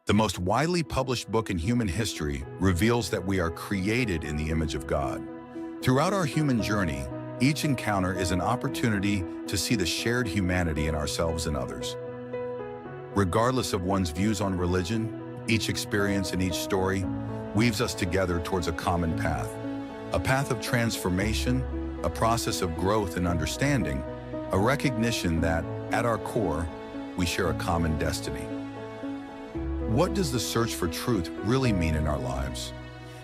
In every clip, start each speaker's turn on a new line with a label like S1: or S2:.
S1: The most widely published book in human history reveals that we are created in the image of God. Throughout our human journey, each encounter is an opportunity to see the shared humanity in ourselves and others. Regardless of one's views on religion, each experience and each story weaves us together towards a common path of transformation, a process of growth and understanding, a recognition that, at our core, we share a common destiny. What does the search for truth really mean in our lives?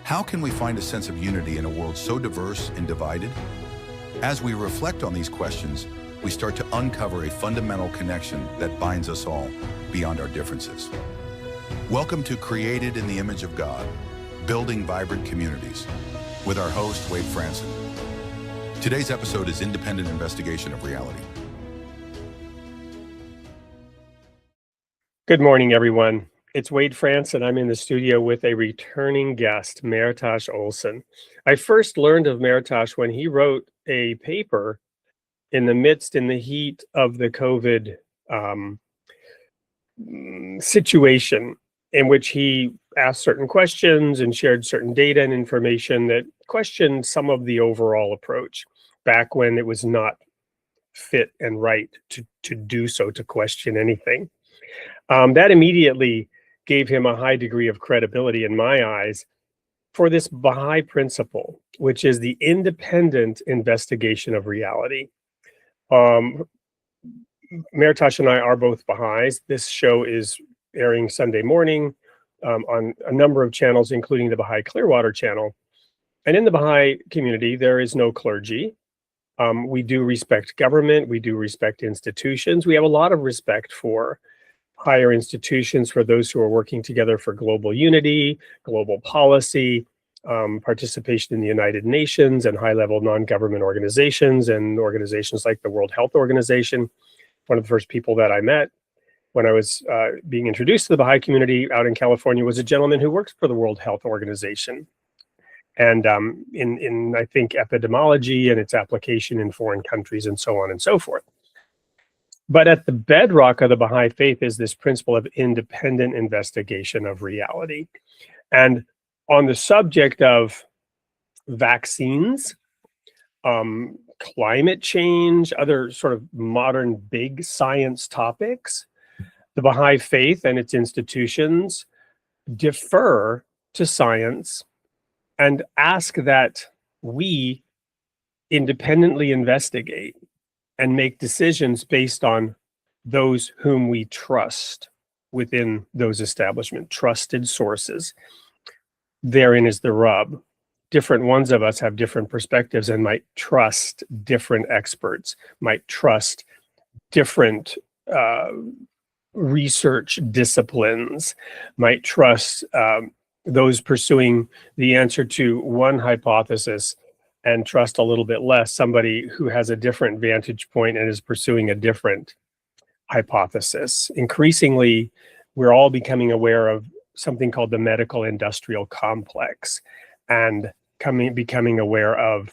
S1: How can we find a sense of unity in a world so diverse and divided? As we reflect on these questions, we start to uncover a fundamental connection that binds us all beyond our differences. Welcome to Created in the Image of God, Building Vibrant Communities, with our host, Wade Franson. Today's episode is Independent Investigation of Reality.
S2: Good morning, everyone. It's Wade Franson. I'm in the studio with a returning guest, Mehrtash Olson. I first learned of Mehrtash when he wrote a paper in the heat of the COVID situation, in which he asked certain questions and shared certain data and information that questioned some of the overall approach back when it was not fit and right to do so, to question anything. That immediately gave him a high degree of credibility in my eyes for this Baha'i principle, which is the independent investigation of reality. Mehrtash and I are both Baha'is. This show is airing Sunday morning on a number of channels, including the Baha'i Clearwater channel. And in the Baha'i community, there is no clergy. We do respect government. We do respect institutions. We have a lot of respect for higher institutions, for those who are working together for global unity, global policy, participation in the United Nations and high-level non-government organizations and organizations like the World Health Organization. One of the first people that I met when I was being introduced to the Baha'i community out in California was a gentleman who works for the World Health Organization. And in I think, epidemiology and its application in foreign countries and so on and so forth. But at the bedrock of the Baha'i faith is this principle of independent investigation of reality. And on the subject of vaccines, climate change, other sort of modern big science topics, the Baha'i faith and its institutions defer to science and ask that we independently investigate and make decisions based on those whom we trust within those establishments, trusted sources. Therein is the rub. Different ones of us have different perspectives and might trust different experts, might trust different research disciplines, might trust those pursuing the answer to one hypothesis and trust a little bit less somebody who has a different vantage point and is pursuing a different hypothesis. Increasingly, we're all becoming aware of something called the medical industrial complex and becoming aware of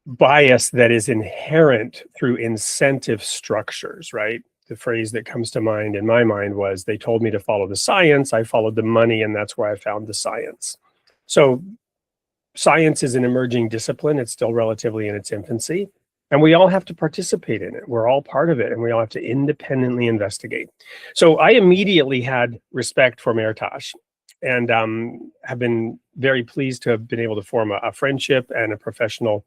S2: bias that is inherent through incentive structures, right? The phrase that comes to mind in my mind was, they told me to follow the science, I followed the money, and that's where I found the science. So science is an emerging discipline. It's still relatively in its infancy, and we all have to participate in it. We're all part of it, and we all have to independently investigate. So I immediately had respect for Mehrtash and have been very pleased to have been able to form a friendship and a professional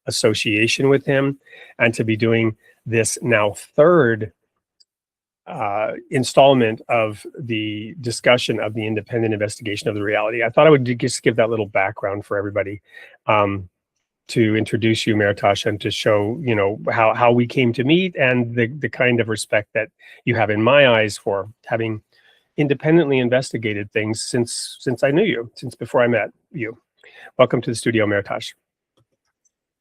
S2: association with him, and to be doing this now third installment of the discussion of the independent investigation of the reality. I thought I would just give that little background for everybody to introduce you, Mehrtash, and to show, you know, how we came to meet and the kind of respect that you have in my eyes for having independently investigated things since I knew you, since before I met you. Welcome to the studio, Mehrtash.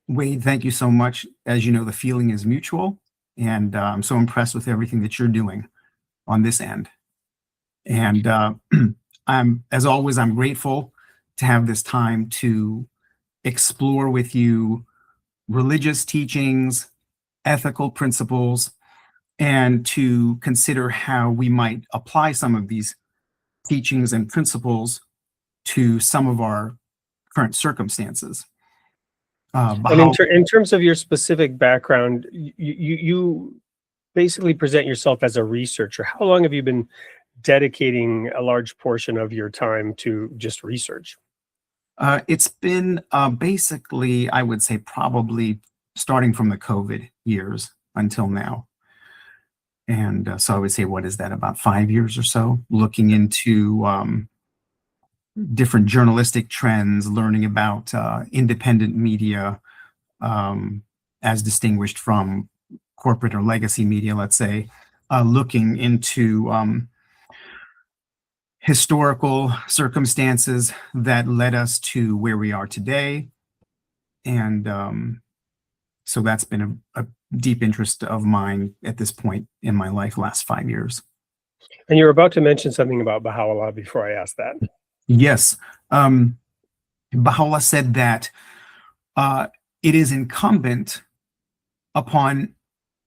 S3: Wade, thank you so much. As you know, the feeling is mutual. And I'm so impressed with everything that you're doing on this end. And as always, I'm grateful to have this time to explore with you religious teachings, ethical principles, and to consider how we might apply some of these teachings and principles to some of our current circumstances.
S2: And in terms of your specific background, you basically present yourself as a researcher. How long have you been dedicating a large portion of your time to just research?
S3: It's been basically, I would say, probably starting from the COVID years until now. And so I would say, what is that, about 5 years or so, looking into different journalistic trends, learning about independent media as distinguished from corporate or legacy media, let's say, looking into historical circumstances that led us to where we are today. And so that's been a deep interest of mine at this point in my life, last 5 years.
S2: And you were about to mention something about Baha'u'lláh before I asked that.
S3: Yes. Baha'u'lláh said that it is incumbent upon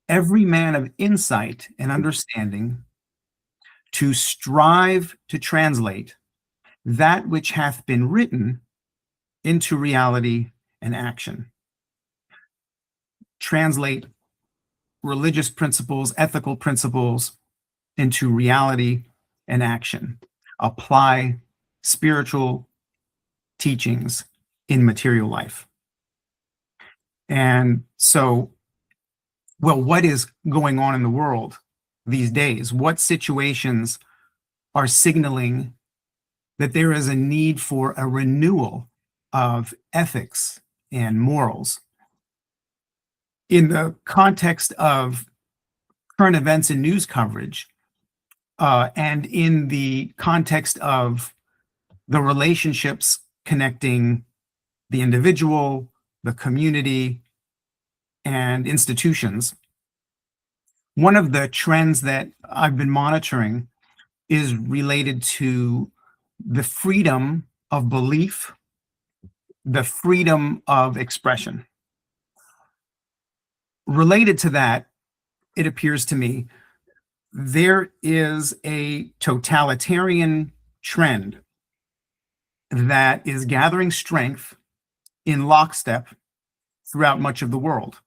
S3: every man of insight and understanding to strive to translate that which hath been written into reality and action. Translate religious principles, ethical principles into reality and action. Apply spiritual teachings in material life. And so, well, what is going on in the world these days? What situations are signaling that there is a need for a renewal of ethics and morals? In the context of current events and news coverage, and in the context of the relationships connecting the individual, the community, and institutions, one of the trends that I've been monitoring is related to the freedom of belief, the freedom of expression. Related to that, it appears to me, there is a totalitarian trend that is gathering strength in lockstep throughout much of the world.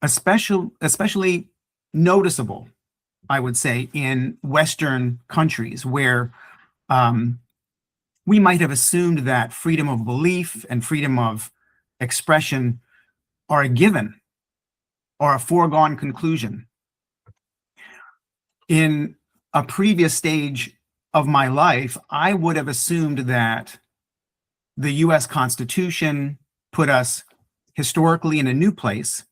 S3: Especially noticeable, I would say, in Western countries where we might have assumed that freedom of belief and freedom of expression are a given or a foregone conclusion. In a previous stage of my life, I would have assumed that the US Constitution put us historically in a new place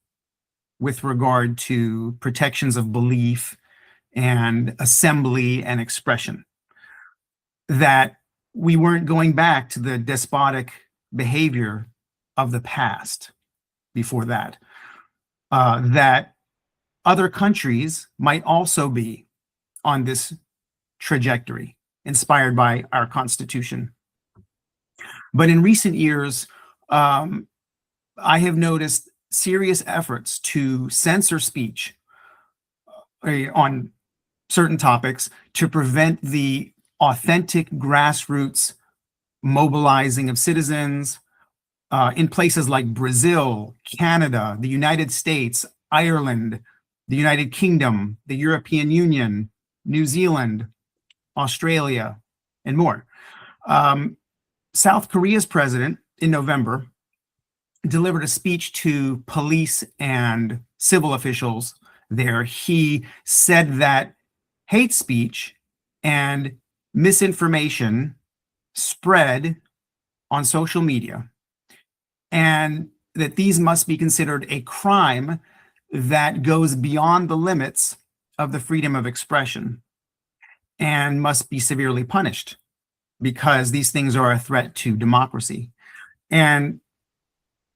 S3: with regard to protections of belief and assembly and expression, that we weren't going back to the despotic behavior of the past before that, that other countries might also be on this trajectory inspired by our Constitution. But in recent years, I have noticed serious efforts to censor speech on certain topics to prevent the authentic grassroots mobilizing of citizens in places like Brazil, Canada, the United States, Ireland, the United Kingdom, the European Union, New Zealand, Australia, and more. South Korea's president in November delivered a speech to police and civil officials there. He said that hate speech and misinformation spread on social media, and that these must be considered a crime that goes beyond the limits of the freedom of expression and must be severely punished because these things are a threat to democracy. And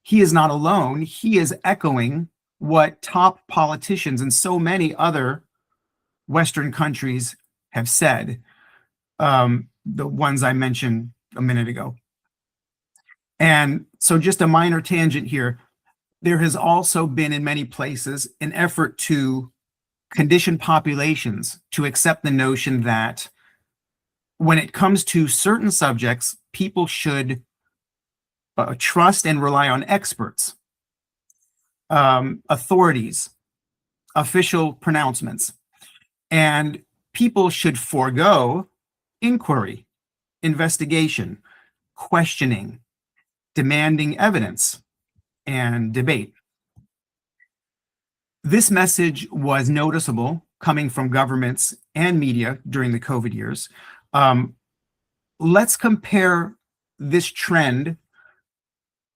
S3: he is not alone. He is echoing what top politicians in so many other Western countries have said, the ones I mentioned a minute ago. And so just a minor tangent here, there has also been in many places an effort to condition populations to accept the notion that when it comes to certain subjects, people should trust and rely on experts, authorities, official pronouncements, and people should forego inquiry, investigation, questioning, demanding evidence, and debate. This message was noticeable coming from governments and media during the COVID years. Let's compare this trend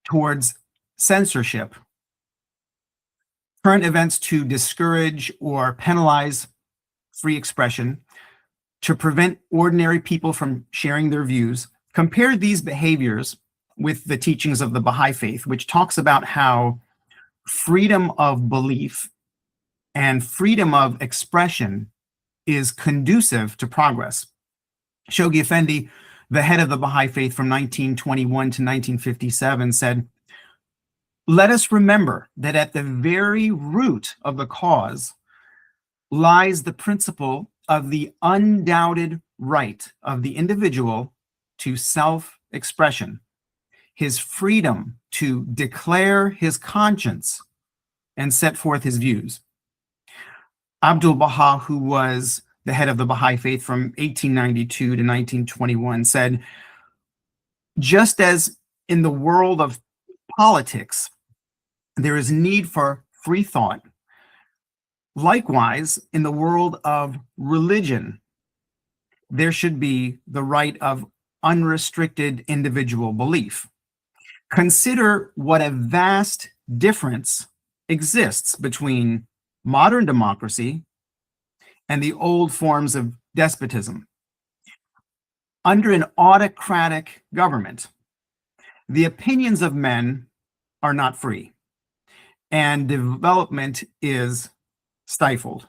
S3: towards censorship, current events to discourage or penalize free expression, to prevent ordinary people from sharing their views. Compare these behaviors with the teachings of the Baha'i faith, which talks about how freedom of belief and freedom of expression is conducive to progress. Shoghi Effendi, the head of the Baha'i faith from 1921 to 1957, said, "Let us remember that at the very root of the cause lies the principle of the undoubted right of the individual to self-expression, his freedom to declare his conscience and set forth his views." Abdu'l Bahá, who was the head of the Baha'i faith from 1892 to 1921, said, "Just as in the world of politics, there is need for free thought, likewise, in the world of religion, there should be the right of unrestricted individual belief. Consider what a vast difference exists between modern democracy and the old forms of despotism. Under an autocratic government, the opinions of men are not free, and development is stifled.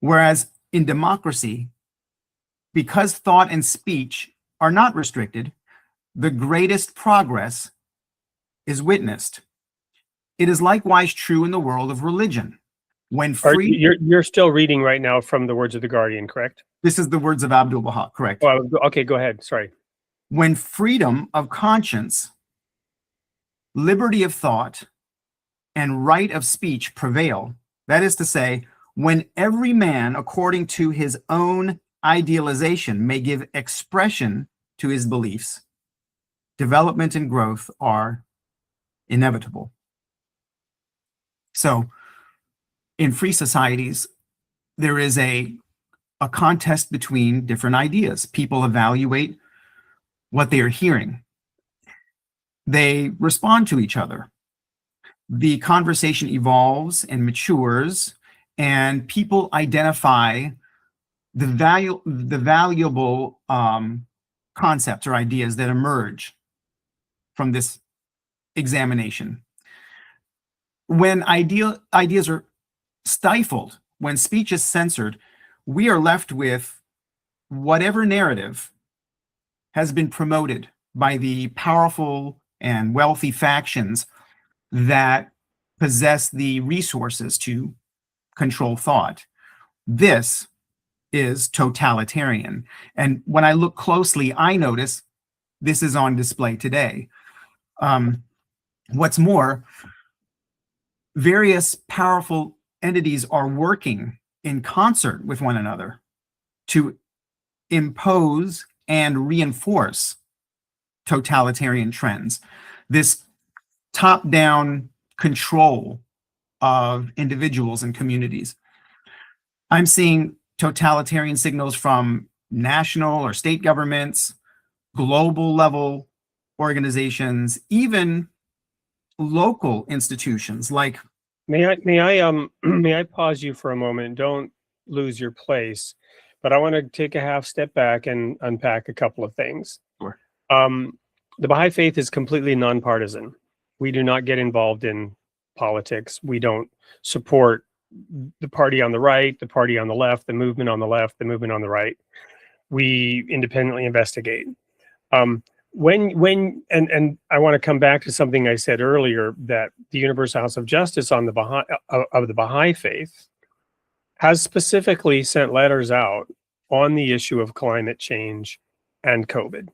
S3: Whereas in democracy, because thought and speech are not restricted, the greatest progress is witnessed. It is likewise true in the world of religion. When free,
S2: you're still reading right now from the words of the Guardian, correct?
S3: This is the words of Abdu'l Bahá, correct?
S2: Well, okay, go ahead. Sorry.
S3: When freedom of conscience, liberty of thought, and right of speech prevail, that is to say, when every man, according to his own idealization, may give expression to his beliefs, development and growth are inevitable. So, in free societies, there is a contest between different ideas. People evaluate what they are hearing. They respond to each other. The conversation evolves and matures, and people identify the valuable concepts or ideas that emerge from this examination. When ideas are stifled, when speech is censored, we are left with whatever narrative has been promoted by the powerful and wealthy factions that possess the resources to control thought. This is totalitarian. And when I look closely, I notice this is on display today. What's more, various powerful entities are working in concert with one another to impose and reinforce totalitarian trends. This top-down control of individuals and communities. I'm seeing totalitarian signals from national or state governments, global level organizations, even local institutions like.
S2: May I pause you for a moment? Don't lose your place, but I want to take a half step back and unpack a couple of things.
S3: Sure.
S2: The Baha'i faith is completely nonpartisan. We do not get involved in politics. We don't support the party on the right, the party on the left, the movement on the left, the movement on the right. We independently investigate. And I want to come back to something I said earlier, that the Universal House of Justice on the Baha'i faith has specifically sent letters out on the issue of climate change and COVID.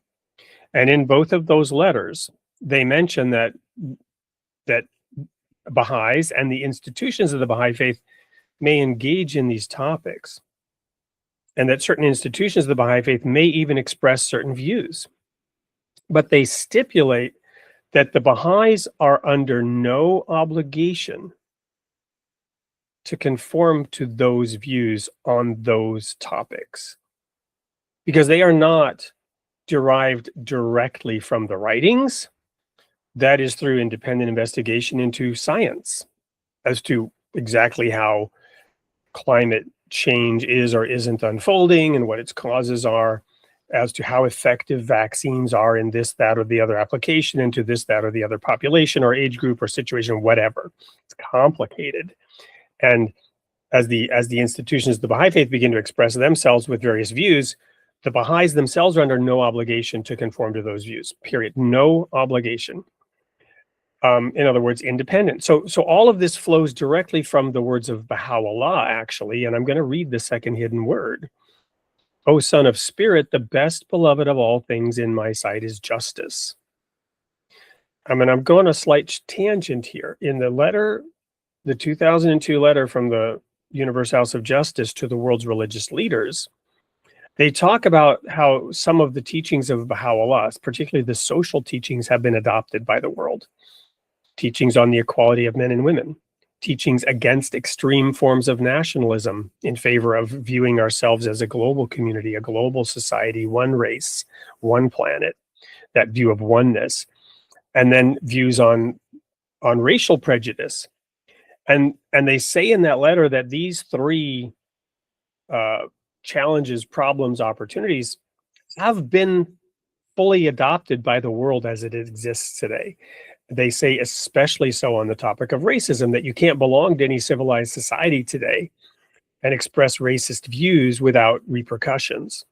S2: And in both of those letters, they mention that Baha'is and the institutions of the Baha'i faith may engage in these topics, and that certain institutions of the Baha'i faith may even express certain views. But they stipulate that the Baha'is are under no obligation to conform to those views on those topics, because they are not derived directly from the writings. That is through independent investigation into science as to exactly how climate change is or isn't unfolding and what its causes are, as to how effective vaccines are in this, that, or the other application into this, that, or the other population or age group or situation, whatever. It's complicated. And as the institutions of the Baha'i faith begin to express themselves with various views, the Baha'is themselves are under no obligation to conform to those views, period. No obligation. In other words, independent. So all of this flows directly from the words of Bahá'u'lláh, actually, and I'm going to read the second hidden word. O son of spirit, the best beloved of all things in my sight is justice. I'm going on a slight tangent here. In the letter, the 2002 letter from the Universal House of Justice to the world's religious leaders, they talk about how some of the teachings of Baha'u'lláh, particularly the social teachings, have been adopted by the world. Teachings on the equality of men and women, teachings against extreme forms of nationalism in favor of viewing ourselves as a global community, a global society, one race, one planet, that view of oneness, and then views on racial prejudice. And they say in that letter that these three challenges, problems, opportunities have been fully adopted by the world as it exists today. They say especially so on the topic of racism, that you can't belong to any civilized society today and express racist views without repercussions.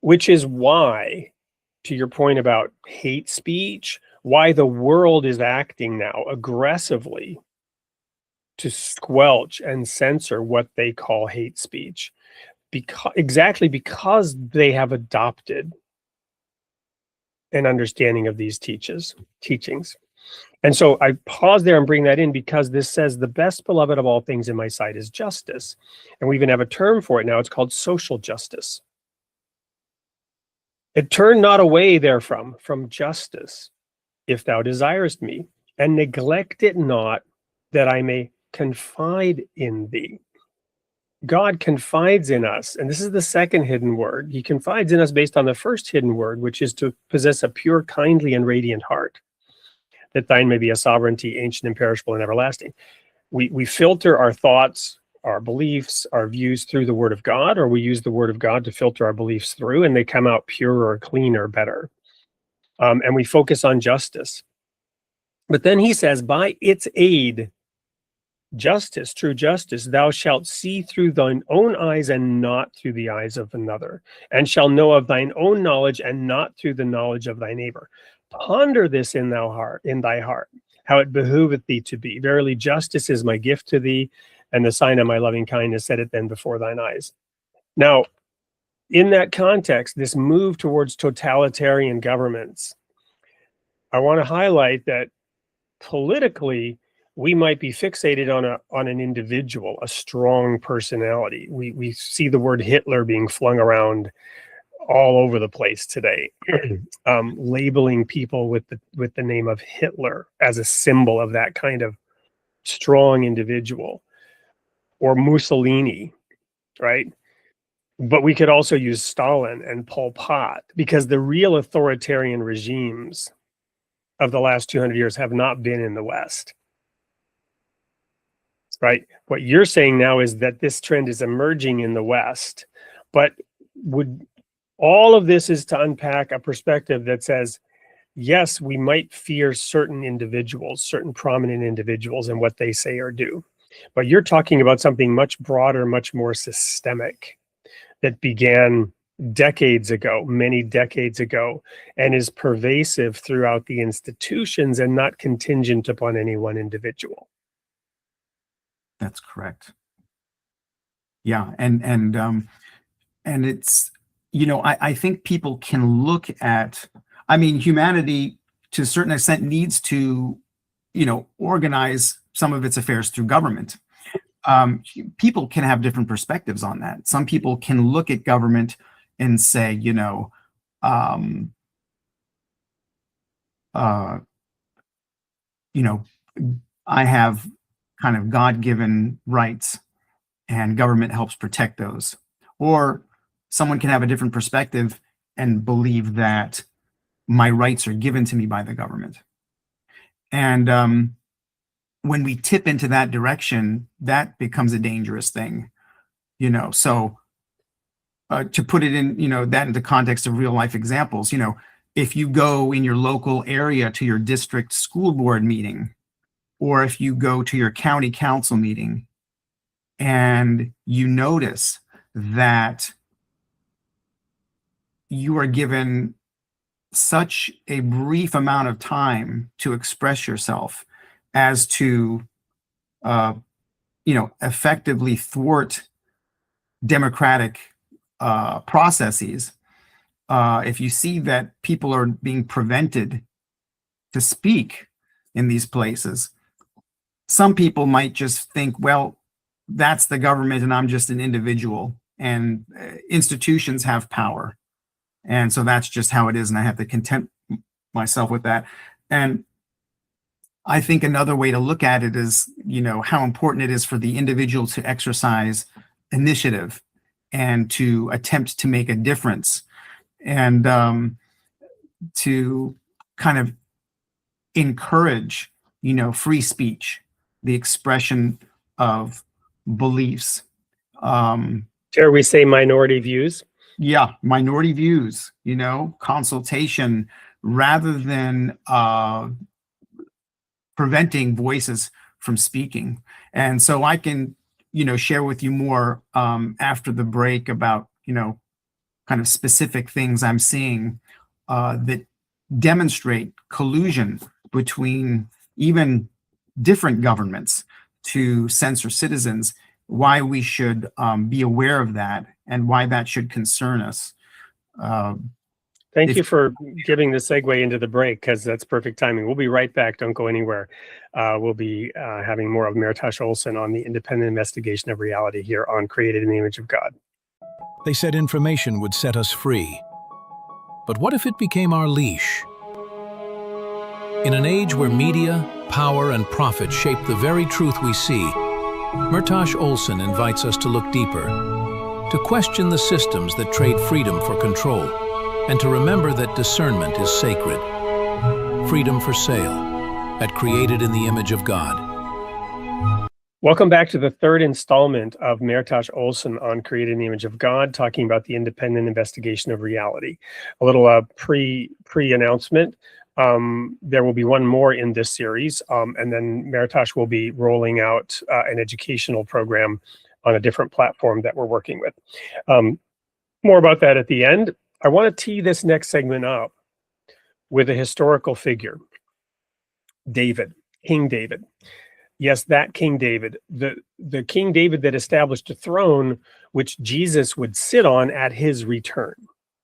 S2: Which is why, to your point about hate speech, why the world is acting now aggressively to squelch and censor what they call hate speech, exactly because they have adopted an understanding of these teachings. And so I pause there and bring that in because this says the best beloved of all things in my sight is justice. And we even have a term for it now. It's called social justice. It turn not away therefrom, from justice, if thou desirest me, and neglect it not, that I may confide in thee. God confides in us, and this is the second hidden word. He confides in us based on the first hidden word, which is to possess a pure, kindly, and radiant heart, that thine may be a sovereignty, ancient, imperishable, and everlasting. We filter our thoughts, our beliefs, our views through the Word of God, or we use the Word of God to filter our beliefs through, and they come out purer, cleaner, better. And we focus on justice. But then he says, by its aid, justice, true justice, thou shalt see through thine own eyes and not through the eyes of another, and shall know of thine own knowledge and not through the knowledge of thy neighbor. Ponder this in thy heart, how it behooveth thee to be. Verily, justice is my gift to thee, and the sign of my loving kindness, set it then before thine eyes. Now, in that context, this move towards totalitarian governments, I want to highlight that politically, we might be fixated on an individual, a strong personality. We see the word Hitler being flung around all over the place today, labeling people with the name of Hitler as a symbol of that kind of strong individual, or Mussolini, right? But we could also use Stalin and Pol Pot, because the real authoritarian regimes of the last 200 years have not been in the West. Right? What you're saying now is that this trend is emerging in the West, but all of this is to unpack a perspective that says, yes, we might fear certain individuals, certain prominent individuals, and what they say or do. But you're talking about something much broader, much more systemic, that began decades ago, many decades ago, and is pervasive throughout the institutions and not contingent upon any one individual.
S3: That's correct. Yeah, and it's, I think people can look at, I mean, humanity to a certain extent needs to, organize some of its affairs through government. People can have different perspectives on that. Some people can look at government and say, I have kind of God-given rights and government helps protect those. Or someone can have a different perspective and believe that my rights are given to me by the government. And when we tip into that direction, that becomes a dangerous thing, So to put it in, that into context of real life examples, if you go in your local area to your district school board meeting, or if you go to your county council meeting and you notice that you are given such a brief amount of time to express yourself as to, effectively thwart democratic processes, if you see that people are being prevented to speak in these places, some people might just think, well, that's the government and I'm just an individual, and institutions have power. And so that's just how it is, and I have to content myself with that. And I think another way to look at it is, how important it is for the individual to exercise initiative and to attempt to make a difference, and to kind of encourage, free speech, the expression of beliefs.
S2: Dare we say minority views?
S3: Yeah, minority views, consultation, rather than preventing voices from speaking. And so I can, share with you more after the break about, kind of specific things I'm seeing that demonstrate collusion between even different governments to censor citizens, why we should be aware of that and why that should concern us.
S2: Thank you for giving the segue into the break, because that's perfect timing. We'll be right back. Don't go anywhere. We'll be having more of Mehrtash Olson on the independent investigation of reality here on Created in the Image of God.
S4: They said information would set us free. But what if it became our leash? In an age where media, power, and profit shape the very truth we see, Mehrtash Olson invites us to look deeper, to question the systems that trade freedom for control, and to remember that discernment is sacred. Freedom for sale, at Created in the Image of God.
S2: Welcome back to the third installment of Mehrtash Olson on Created in the Image of God, talking about the independent investigation of reality. A little pre-announcement. There will be one more in this series, and then Mehrtash will be rolling out an educational program on a different platform that we're working with. More about that at the end. I want to tee this next segment up with a historical figure, David, King David. Yes, that King David, the King David that established a throne which Jesus would sit on at his return,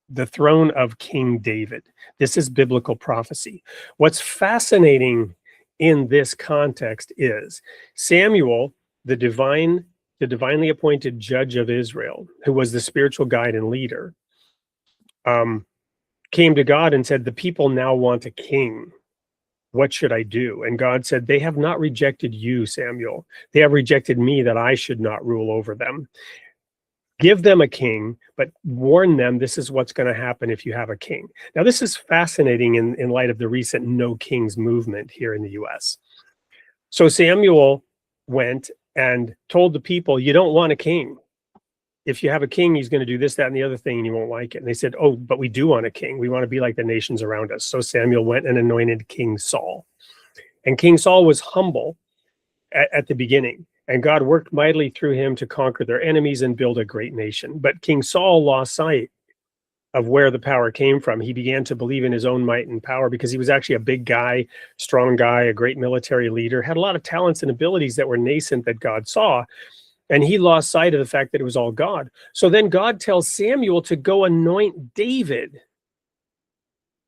S2: the throne of King David. This is biblical prophecy. What's fascinating in this context is Samuel, the divinely appointed judge of Israel, who was the spiritual guide and leader, came to God and said, the people now want a king. What should I do? And God said, they have not rejected you, Samuel. They have rejected me, that I should not rule over them. Give them a king, but warn them this is what's going to happen if you have a king. Now, this is fascinating in light of the recent No Kings movement here in the US. So Samuel went and told the people, you don't want a king. If you have a king, he's going to do this, that, and the other thing, and you won't like it. And they said, oh, but we do want a king. We want to be like the nations around us. So Samuel went and anointed King Saul. And King Saul was humble at the beginning. And God worked mightily through him to conquer their enemies and build a great nation. But King Saul lost sight of where the power came from. He began to believe in his own might and power because he was actually a big guy, strong guy, a great military leader, had a lot of talents and abilities that were nascent that God saw. And he lost sight of the fact that it was all God. So then God tells Samuel to go anoint David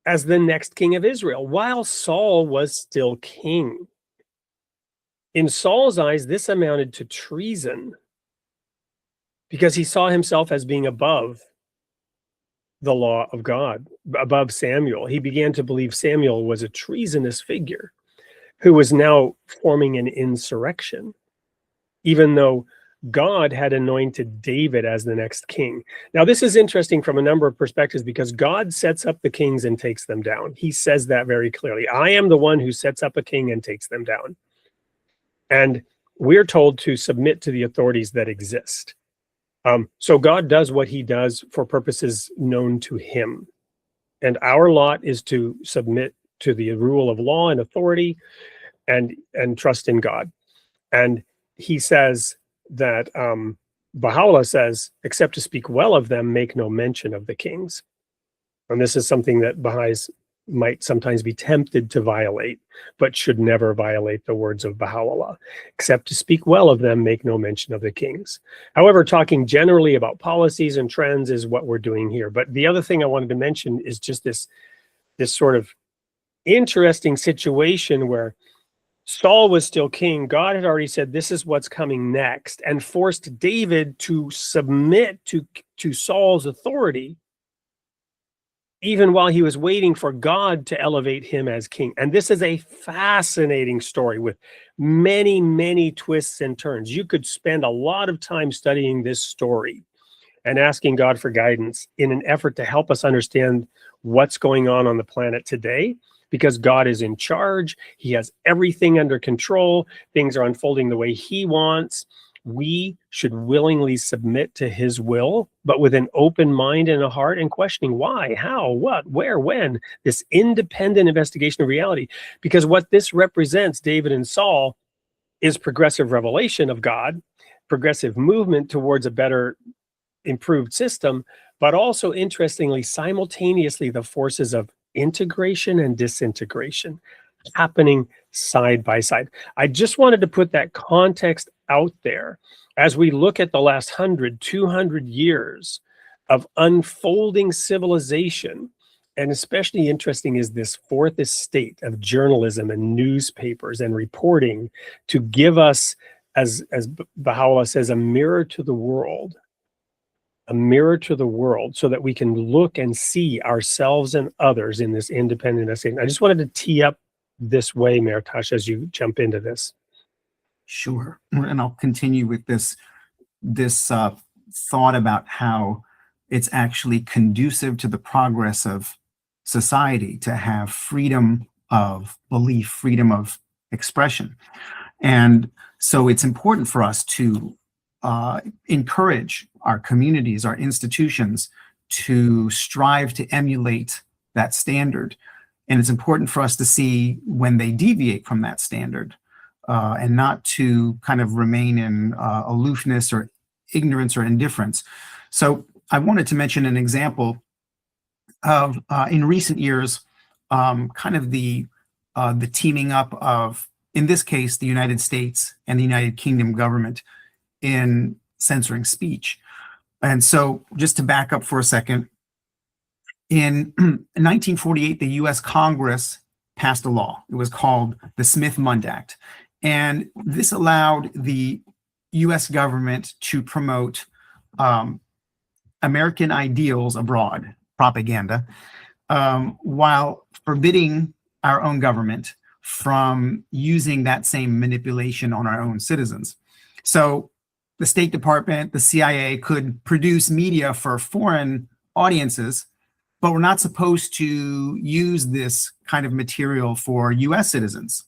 S2: as the next king of Israel, while Saul was still king. In Saul's eyes, this amounted to treason because he saw himself as being above the law of God, above Samuel. He began to believe Samuel was a treasonous figure who was now forming an insurrection, even though God had anointed David as the next king. Now, this is interesting from a number of perspectives because God sets up the kings and takes them down. He says that very clearly. I am the one who sets up a king and takes them down. And we're told to submit to the authorities that exist. So God does what he does for purposes known to him. And our lot is to submit to the rule of law and authority and trust in God. And he says that Baha'u'lláh says, except to speak well of them, make no mention of the kings. And this is something that Baha'is might sometimes be tempted to violate, but should never violate the words of Baha'u'lláh. Except to speak well of them, make no mention of the kings. However, talking generally about policies and trends is what we're doing here. But the other thing I wanted to mention is just this sort of interesting situation where Saul was still king. God had already said, this is what's coming next, and forced David to submit to Saul's authority, even while he was waiting for God to elevate him as king. And this is a fascinating story with many, many twists and turns. You could spend a lot of time studying this story and asking God for guidance in an effort to help us understand what's going on the planet today, because God is in charge. He has everything under control. Things are unfolding the way he wants. We should willingly submit to his will, but with an open mind and a heart, and questioning why, how, what, where, when, this independent investigation of reality. Because what this represents, David and Saul, is progressive revelation of God, progressive movement towards a better, improved system, but also, interestingly, simultaneously, the forces of integration and disintegration happening side by side. I just wanted to put that context out there as we look at the last 100, 200 years of unfolding civilization. And especially interesting is this fourth estate of journalism and newspapers and reporting to give us, as Baha'u'lláh says, a mirror to the world. A mirror to the world, so that we can look and see ourselves and others in this independent estate. I just wanted to tee up this way, Mehrtash, as you jump into this.
S3: Sure. And I'll continue with this thought about how it's actually conducive to the progress of society to have freedom of belief, freedom of expression. And so it's important for us to encourage our communities, our institutions, to strive to emulate that standard. And it's important for us to see when they deviate from that standard, and not to kind of remain in aloofness or ignorance or indifference. So I wanted to mention an example of, in recent years, kind of the teaming up of, in this case, the United States and the United Kingdom government in censoring speech. And so just to back up for a second, in 1948, the US Congress passed a law. It was called the Smith-Mundt Act. And this allowed the US government to promote American ideals abroad, propaganda, while forbidding our own government from using that same manipulation on our own citizens. So the State Department, the CIA could produce media for foreign audiences, but we're not supposed to use this kind of material for US citizens.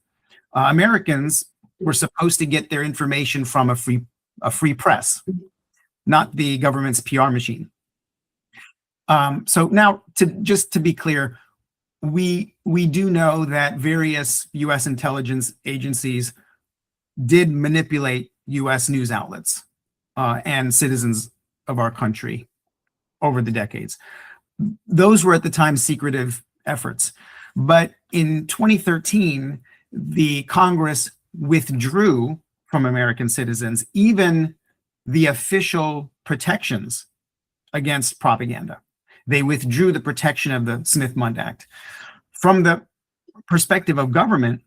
S3: Americans were supposed to get their information from a free press, not the government's PR machine. So now, just to be clear, we do know that various US intelligence agencies did manipulate US news outlets and citizens of our country over the decades. those were at the time secretive efforts. But in 2013, the Congress withdrew from American citizens even the official protections against propaganda. They withdrew the protection of the Smith-Mundt Act. From the perspective of government,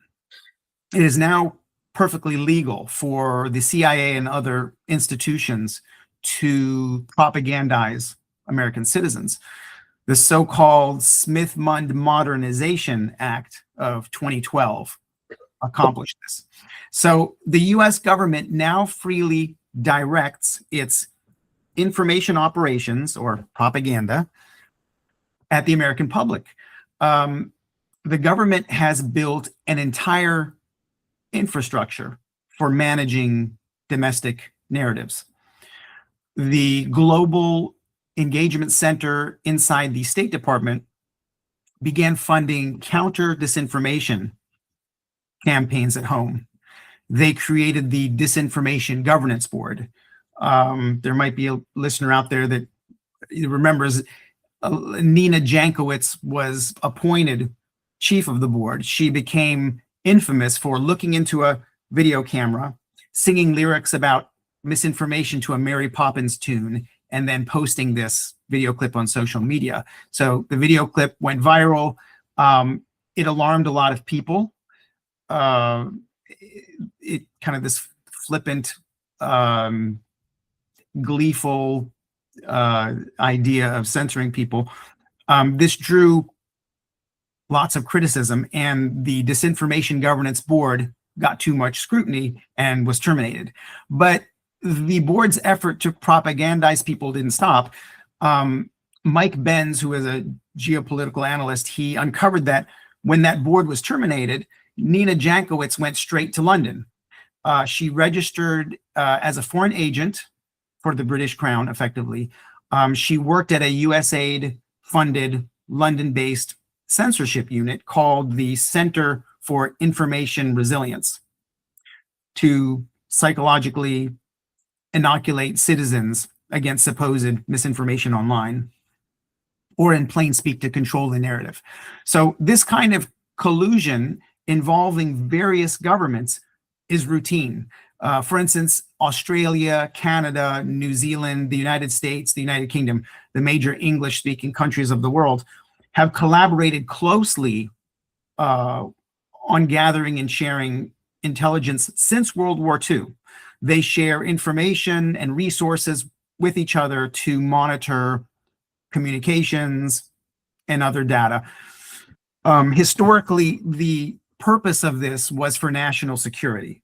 S3: it is now perfectly legal for the CIA and other institutions to propagandize American citizens. The so-called Smith-Mundt Modernization Act of 2012 accomplished this. So the US government now freely directs its information operations, or propaganda, at the American public. The government has built an entire infrastructure for managing domestic narratives. The Global Engagement Center inside the State Department began funding counter disinformation campaigns at home. They created the Disinformation Governance Board. There might be a listener out there that remembers Nina Jankowicz was appointed chief of the board. She became infamous for looking into a video camera, singing lyrics about misinformation to a Mary Poppins tune, and then posting this video clip on social media. So the video clip went viral. It alarmed a lot of people. It kind of this flippant, gleeful idea of censoring people. This drew lots of criticism, and the Disinformation Governance Board got too much scrutiny and was terminated. But the board's effort to propagandize people didn't stop. Mike Benz, who is a geopolitical analyst, he uncovered that when that board was terminated, Nina Jankowicz went straight to London. She registered as a foreign agent for the British Crown, effectively. She worked at a USAID-funded, London-based censorship unit called the Center for Information Resilience to psychologically inoculate citizens against supposed misinformation online, or in plain speak, to control the narrative. So this kind of collusion involving various governments is routine. For instance, Australia, Canada, New Zealand, the United States, the United Kingdom, the major English-speaking countries of the world, have collaborated closely on gathering and sharing intelligence since World War II. They share information and resources with each other to monitor communications and other data. Historically, the purpose of this was for national security.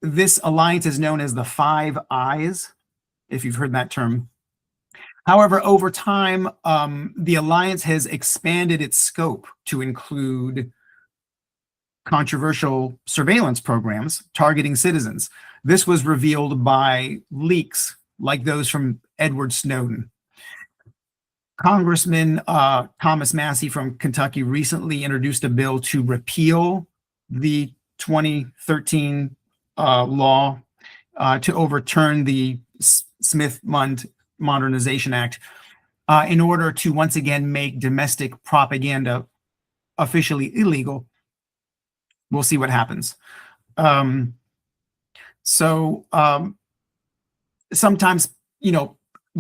S3: This alliance is known as the Five Eyes, if you've heard that term. However, over time, the alliance has expanded its scope to include controversial surveillance programs targeting citizens. This was revealed by leaks like those from Edward Snowden. Congressman Thomas Massie from Kentucky recently introduced a bill to repeal the 2013 law to overturn the Smith-Mundt Modernization Act in order to once again make domestic propaganda officially illegal. We'll see what happens. Sometimes,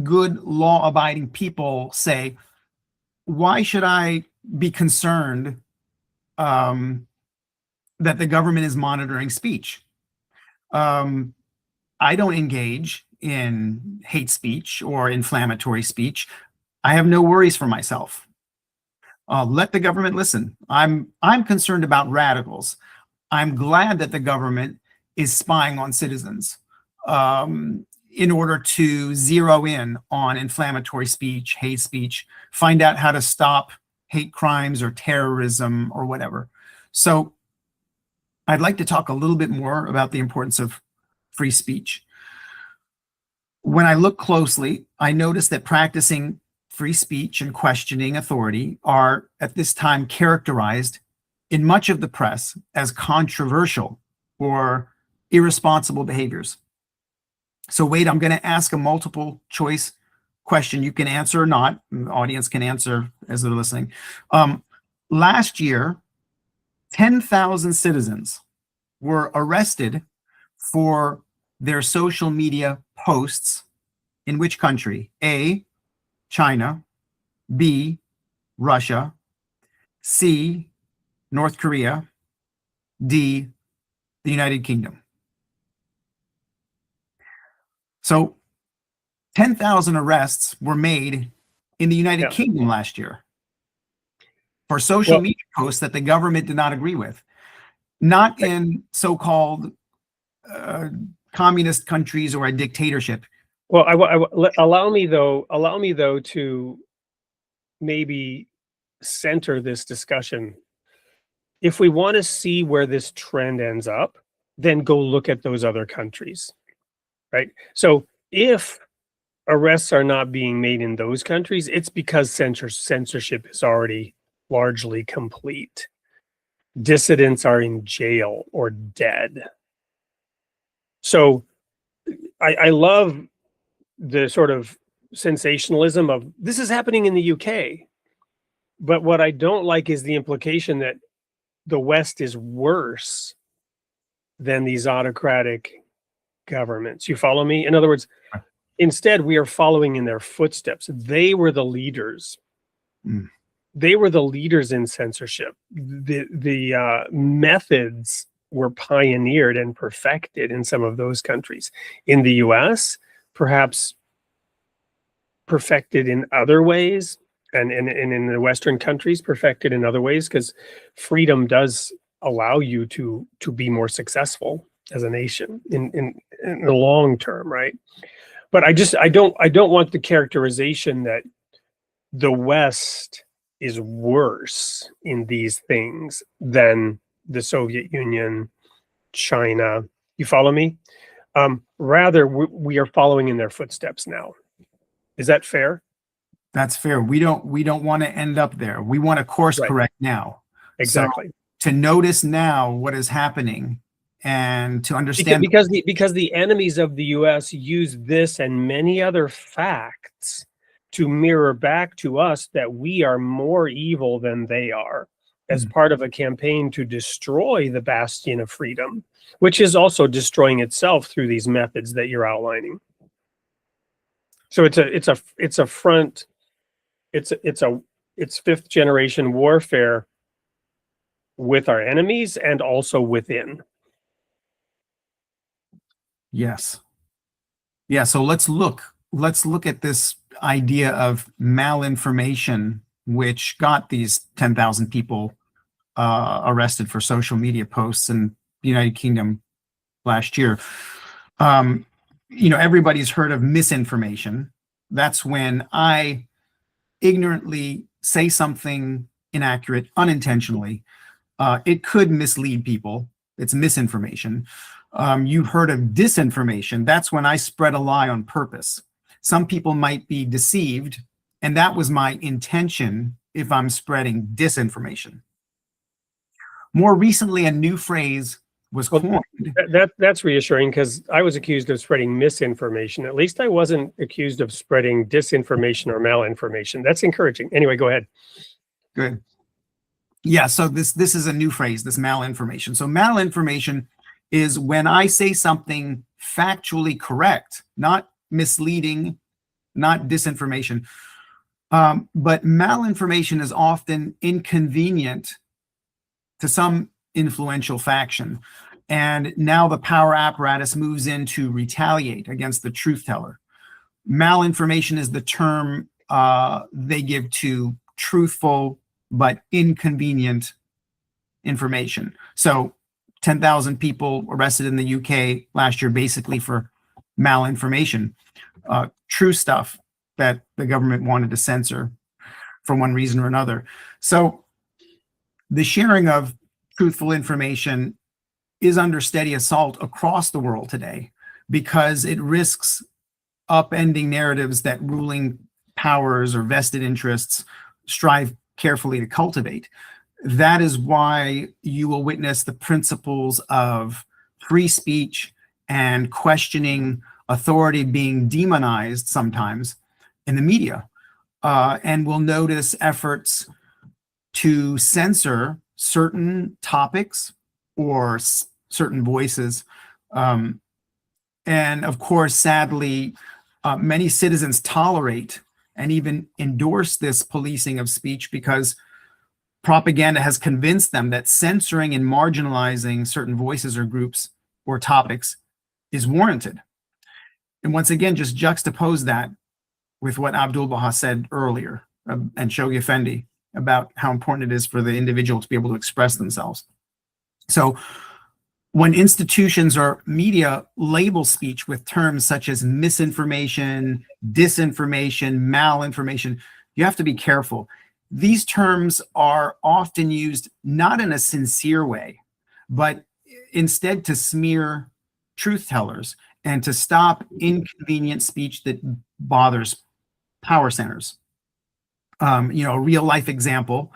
S3: good law-abiding people say, why should I be concerned that the government is monitoring speech? I don't engage in hate speech or inflammatory speech. I have no worries for myself. Let the government listen. I'm concerned about radicals. I'm glad that the government is spying on citizens in order to zero in on inflammatory speech, hate speech, find out how to stop hate crimes or terrorism or whatever. So I'd like to talk a little bit more about the importance of free speech. When I look closely, I notice that practicing free speech and questioning authority are at this time characterized in much of the press as controversial or irresponsible behaviors. So Wade, I'm going to ask a multiple choice question you can answer or not. The audience can answer as they're listening. Last year, 10,000 citizens were arrested for their social media posts in which country? A, China, B, Russia, C, North Korea, D, the United Kingdom. So 10,000 arrests were made in the United Kingdom last year for social media posts that the government did not agree with. Not in so-called communist countries or a dictatorship.
S2: Well, allow me though to maybe center this discussion. If we want to see where this trend ends up, then go look at those other countries, right? So if arrests are not being made in those countries, it's because censorship is already largely complete. Dissidents are in jail or dead. So I love the sort of sensationalism of this is happening in the UK. But what I don't like is the implication that the West is worse than these autocratic governments. You follow me? In other words, instead, we are following in their footsteps. They were the leaders. They were the leaders in censorship. The methods were pioneered and perfected in some of those countries. In the US, perhaps perfected in other ways, and in the Western countries, perfected in other ways, because freedom does allow you to be more successful as a nation in the long term, right? But I don't want the characterization that the West is worse in these things than the Soviet Union, China. You follow me? Rather, we are following in their footsteps now. Is that fair?
S3: That's fair. We don't want to end up there. We want to course correct now.
S2: Exactly.
S3: So, to notice now what is happening and to understand
S2: because the enemies of the US use this and many other facts to mirror back to us that we are more evil than they are, as part of a campaign to destroy the bastion of freedom, which is also destroying itself through these methods that you're outlining. So it's fifth generation warfare with our enemies and also within.
S3: Yes. Yeah, so let's look at this idea of malinformation, which got these 10,000 people arrested for social media posts in the United Kingdom last year. Everybody's heard of misinformation. That's when I ignorantly say something inaccurate unintentionally. It could mislead people. It's misinformation. You've heard of disinformation. That's when I spread a lie on purpose. Some people might be deceived, and that was my intention if I'm spreading disinformation. More recently, a new phrase was coined.
S2: That's reassuring, because I was accused of spreading misinformation. At least I wasn't accused of spreading disinformation or malinformation. That's encouraging. Anyway, go ahead.
S3: Good. Yeah, so this is a new phrase, this malinformation. So malinformation is when I say something factually correct, not misleading, not disinformation. But malinformation is often inconvenient to some influential faction. And now the power apparatus moves in to retaliate against the truth teller. Malinformation is the term they give to truthful but inconvenient information. So 10,000 people arrested in the UK last year, basically for malinformation, true stuff that the government wanted to censor for one reason or another. So the sharing of truthful information is under steady assault across the world today, because it risks upending narratives that ruling powers or vested interests strive carefully to cultivate. That is why you will witness the principles of free speech and questioning authority being demonized sometimes in the media. And we'll notice efforts to censor certain topics or certain voices. And of course, sadly, many citizens tolerate and even endorse this policing of speech because propaganda has convinced them that censoring and marginalizing certain voices or groups or topics is warranted. And once again, just juxtapose that with what Abdu'l Bahá said earlier and Shoghi Effendi about how important it is for the individual to be able to express themselves. So when institutions or media label speech with terms such as misinformation, disinformation, malinformation, you have to be careful. These terms are often used not in a sincere way, but instead to smear truth tellers and to stop inconvenient speech that bothers power centers. A real life example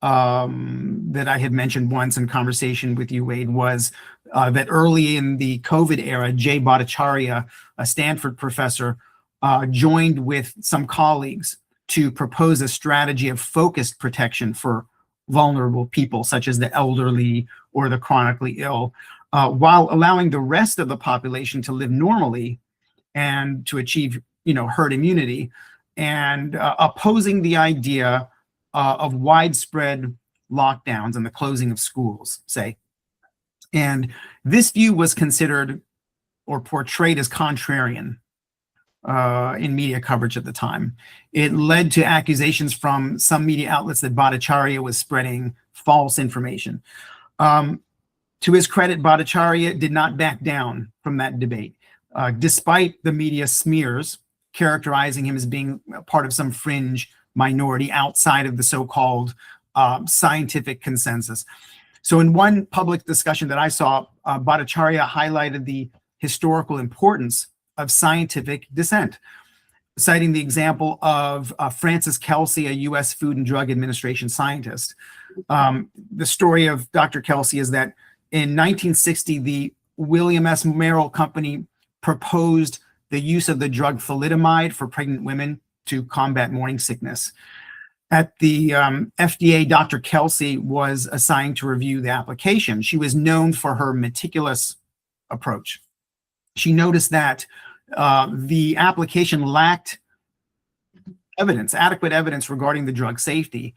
S3: that I had mentioned once in conversation with you, Wade, was that early in the COVID era, Jay Bhattacharya, a Stanford professor, joined with some colleagues to propose a strategy of focused protection for vulnerable people, such as the elderly or the chronically ill, while allowing the rest of the population to live normally and to achieve, herd immunity, and opposing the idea of widespread lockdowns and the closing of schools, say. And this view was considered or portrayed as contrarian in media coverage at the time. It led to accusations from some media outlets that Bhattacharya was spreading false information. To his credit, Bhattacharya did not back down from that debate, despite the media smears characterizing him as being part of some fringe minority outside of the so-called scientific consensus. So in one public discussion that I saw, Bhattacharya highlighted the historical importance of scientific dissent, citing the example of Francis Kelsey, a U.S. Food and Drug Administration scientist. The story of Dr. Kelsey is that in 1960, the William S. Merrill Company proposed the use of the drug thalidomide for pregnant women to combat morning sickness. At the FDA, Dr. Kelsey was assigned to review the application. She was known for her meticulous approach. She noticed that the application lacked adequate evidence regarding the drug safety,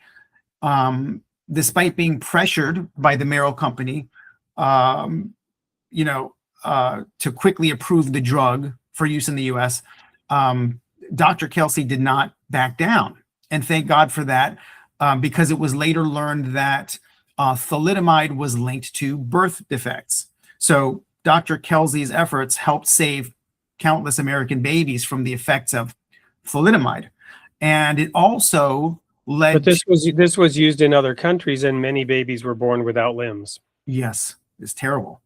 S3: despite being pressured by the Merrill Company, to quickly approve the drug for use in the U.S. Dr. Kelsey did not back down. And thank God for that, because it was later learned that thalidomide was linked to birth defects. So Dr. Kelsey's efforts helped save countless American babies from the effects of thalidomide. And it also led
S2: But this was used in other countries, and many babies were born without limbs.
S3: Yes, it's terrible.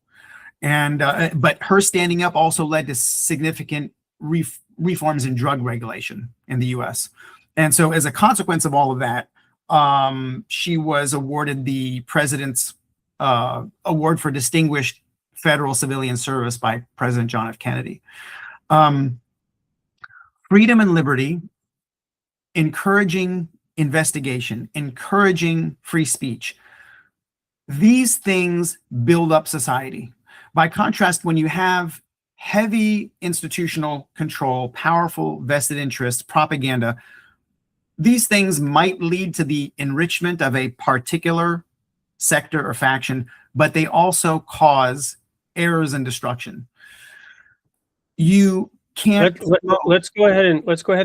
S3: And but her standing up also led to significant reforms in drug regulation in the U.S. And so as a consequence of all of that, she was awarded the President's Award for Distinguished Federal Civilian Service by President John F. Kennedy. Freedom and liberty, encouraging investigation, encouraging free speech, these things build up society. By contrast, when you have heavy institutional control, powerful vested interests, propaganda, these things might lead to the enrichment of a particular sector or faction, but they also cause errors and destruction. You can't.
S2: Let's go ahead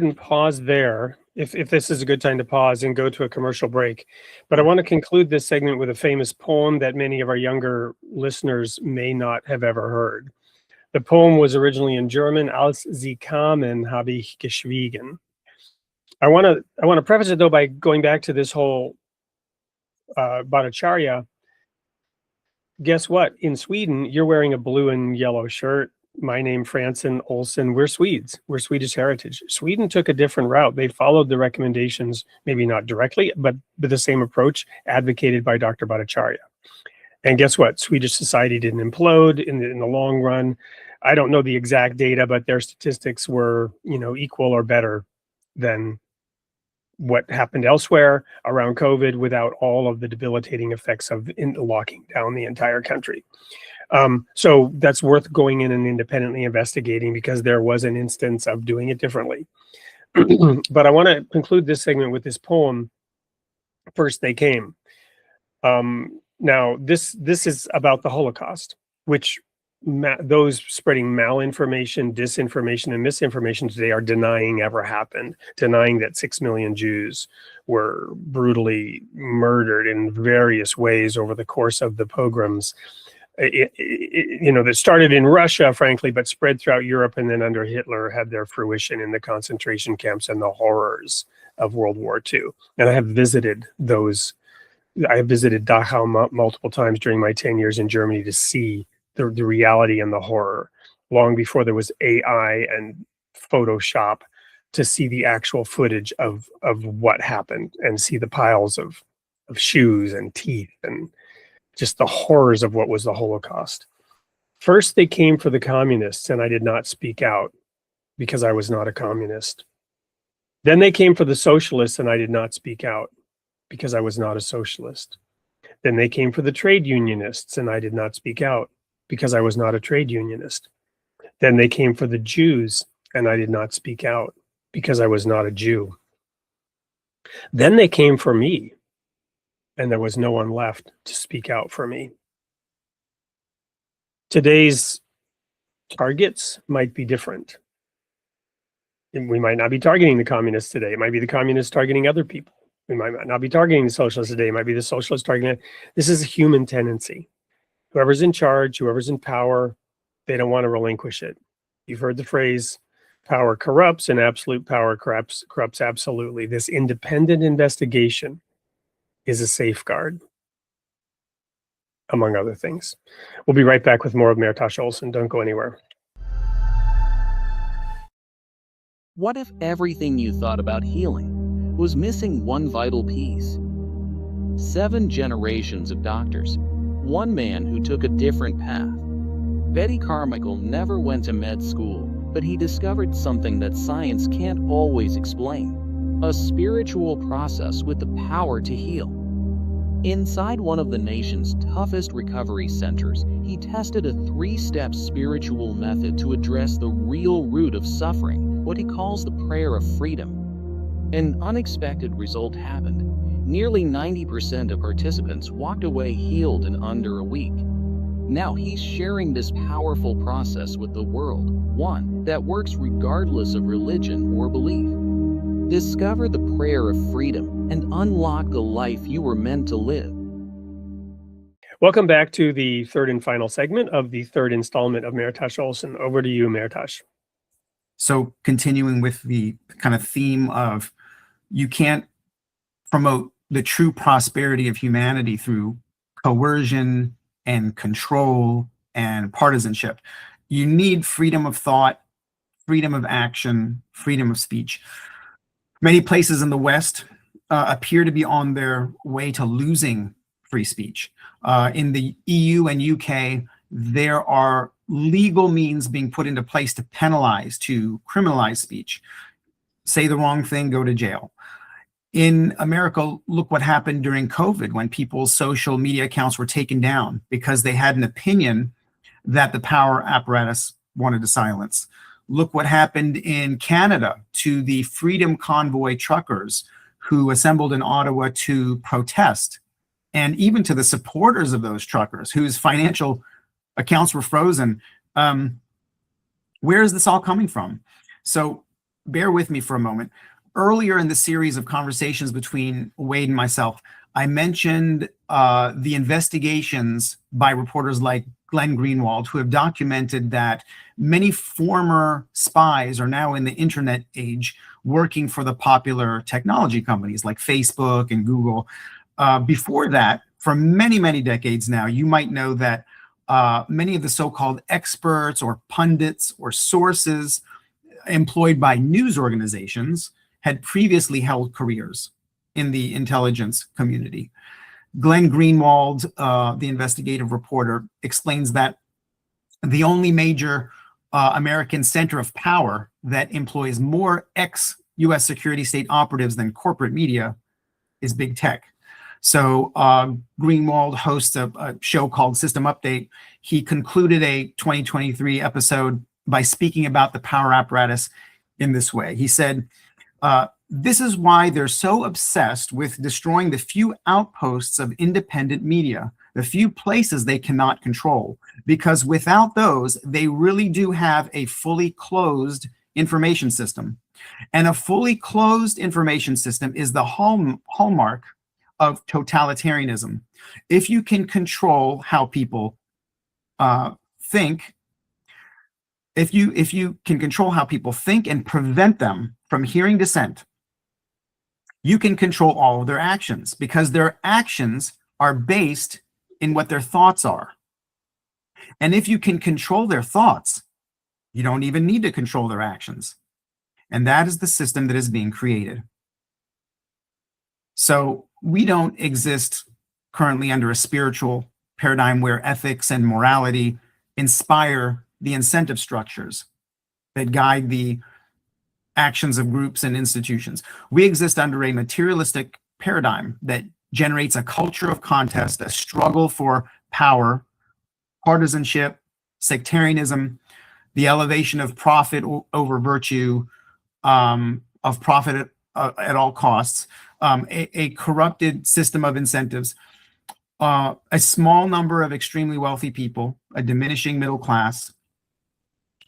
S2: and pause there. If this is a good time to pause and go to a commercial break. But I want to conclude this segment with a famous poem that many of our younger listeners may not have ever heard. The poem was originally in German, Als sie kamen, habe ich geschwiegen. I want to preface it though by going back to this whole Bhattacharya. Guess what? In Sweden, you're wearing a blue and yellow shirt. My name, Fransson Olson. We're Swedes. We're Swedish heritage. Sweden took a different route. They followed the recommendations, maybe not directly, but the same approach advocated by Dr. Bhattacharya. And guess what? Swedish society didn't implode in the long run. I don't know the exact data, but their statistics were, equal or better than what happened elsewhere around COVID without all of the debilitating effects of locking down the entire country. So that's worth going in and independently investigating, because there was an instance of doing it differently. But I want to conclude this segment with this poem, First They Came. Now, this is about the Holocaust, which those spreading malinformation, disinformation, and misinformation today are denying ever happened, denying that 6 million Jews were brutally murdered in various ways over the course of the pogroms. That started in Russia, frankly, but spread throughout Europe, and then under Hitler had their fruition in the concentration camps and the horrors of World War II. And I have visited those. I have visited Dachau multiple times during my 10 years in Germany to see the reality and the horror, long before there was AI and Photoshop, to see the actual footage of what happened and see the piles of shoes and teeth and just the horrors of what was the Holocaust. First, they came for the communists, and I did not speak out because I was not a communist. Then they came for the socialists, and I did not speak out because I was not a socialist. Then they came for the trade unionists, and I did not speak out because I was not a trade unionist. Then they came for the Jews, and I did not speak out because I was not a Jew. Then they came for me, and there was no one left to speak out for me. Today's targets might be different. We might not be targeting the communists today. It might be the communists targeting other people. We might not be targeting the socialists today. It might be the socialists targeting. This is a human tendency. Whoever's in charge, whoever's in power, they don't want to relinquish it. You've heard the phrase, power corrupts, and absolute power corrupts absolutely. This independent investigation is a safeguard, among other things. We'll be right back with more of Mehrtash Olson. Don't go anywhere.
S5: What if everything you thought about healing was missing one vital piece? 7 generations of doctors, one man who took a different path. Betty Carmichael never went to med school, but he discovered something that science can't always explain. A spiritual process with the power to heal. Inside one of the nation's toughest recovery centers, he tested a 3-step spiritual method to address the real root of suffering, what he calls the prayer of freedom. An unexpected result happened. Nearly 90% of participants walked away healed in under a week. Now he's sharing this powerful process with the world, one that works regardless of religion or belief. Discover the prayer of freedom and unlock the life you were meant to live.
S2: Welcome back to the third and final segment of the third installment of Mehrtash Olson. Over to you, Mehrtash.
S3: So continuing with the kind of theme of you can't promote the true prosperity of humanity through coercion and control and partisanship. You need freedom of thought, freedom of action, freedom of speech. Many places in the West appear to be on their way to losing free speech. In the EU and UK, there are legal means being put into place to penalize, to criminalize speech. Say the wrong thing, go to jail. In America, look what happened during COVID when people's social media accounts were taken down because they had an opinion that the power apparatus wanted to silence. Look what happened in Canada to the Freedom Convoy truckers who assembled in Ottawa to protest, and even to the supporters of those truckers whose financial accounts were frozen. Where is this all coming from? So bear with me for a moment. Earlier in the series of conversations between Wade and myself, I mentioned the investigations by reporters like Glenn Greenwald, who have documented that many former spies are now in the internet age working for the popular technology companies like Facebook and Google. Before that, for many, many decades now, you might know that many of the so-called experts or pundits or sources employed by news organizations had previously held careers in the intelligence community. Glenn Greenwald, the investigative reporter, explains that the only major American center of power that employs more ex US security state operatives than corporate media is big tech. So Greenwald hosts a show called System Update. He concluded a 2023 episode by speaking about the power apparatus in this way. He said, this is why they're so obsessed with destroying the few outposts of independent media, the few places they cannot control, because without those, they really do have a fully closed information system. And a fully closed information system is the hallmark of totalitarianism. If you can control how people think, if you can control how people think and prevent them from hearing dissent, you can control all of their actions, because their actions are based in what their thoughts are. And if you can control their thoughts, you don't even need to control their actions. And that is the system that is being created. So we don't exist currently under a spiritual paradigm where ethics and morality inspire the incentive structures that guide the actions of groups and institutions. We exist under a materialistic paradigm that generates a culture of contest, a struggle for power, partisanship, sectarianism, the elevation of profit over virtue, of profit at all costs, a corrupted system of incentives, a small number of extremely wealthy people, a diminishing middle class,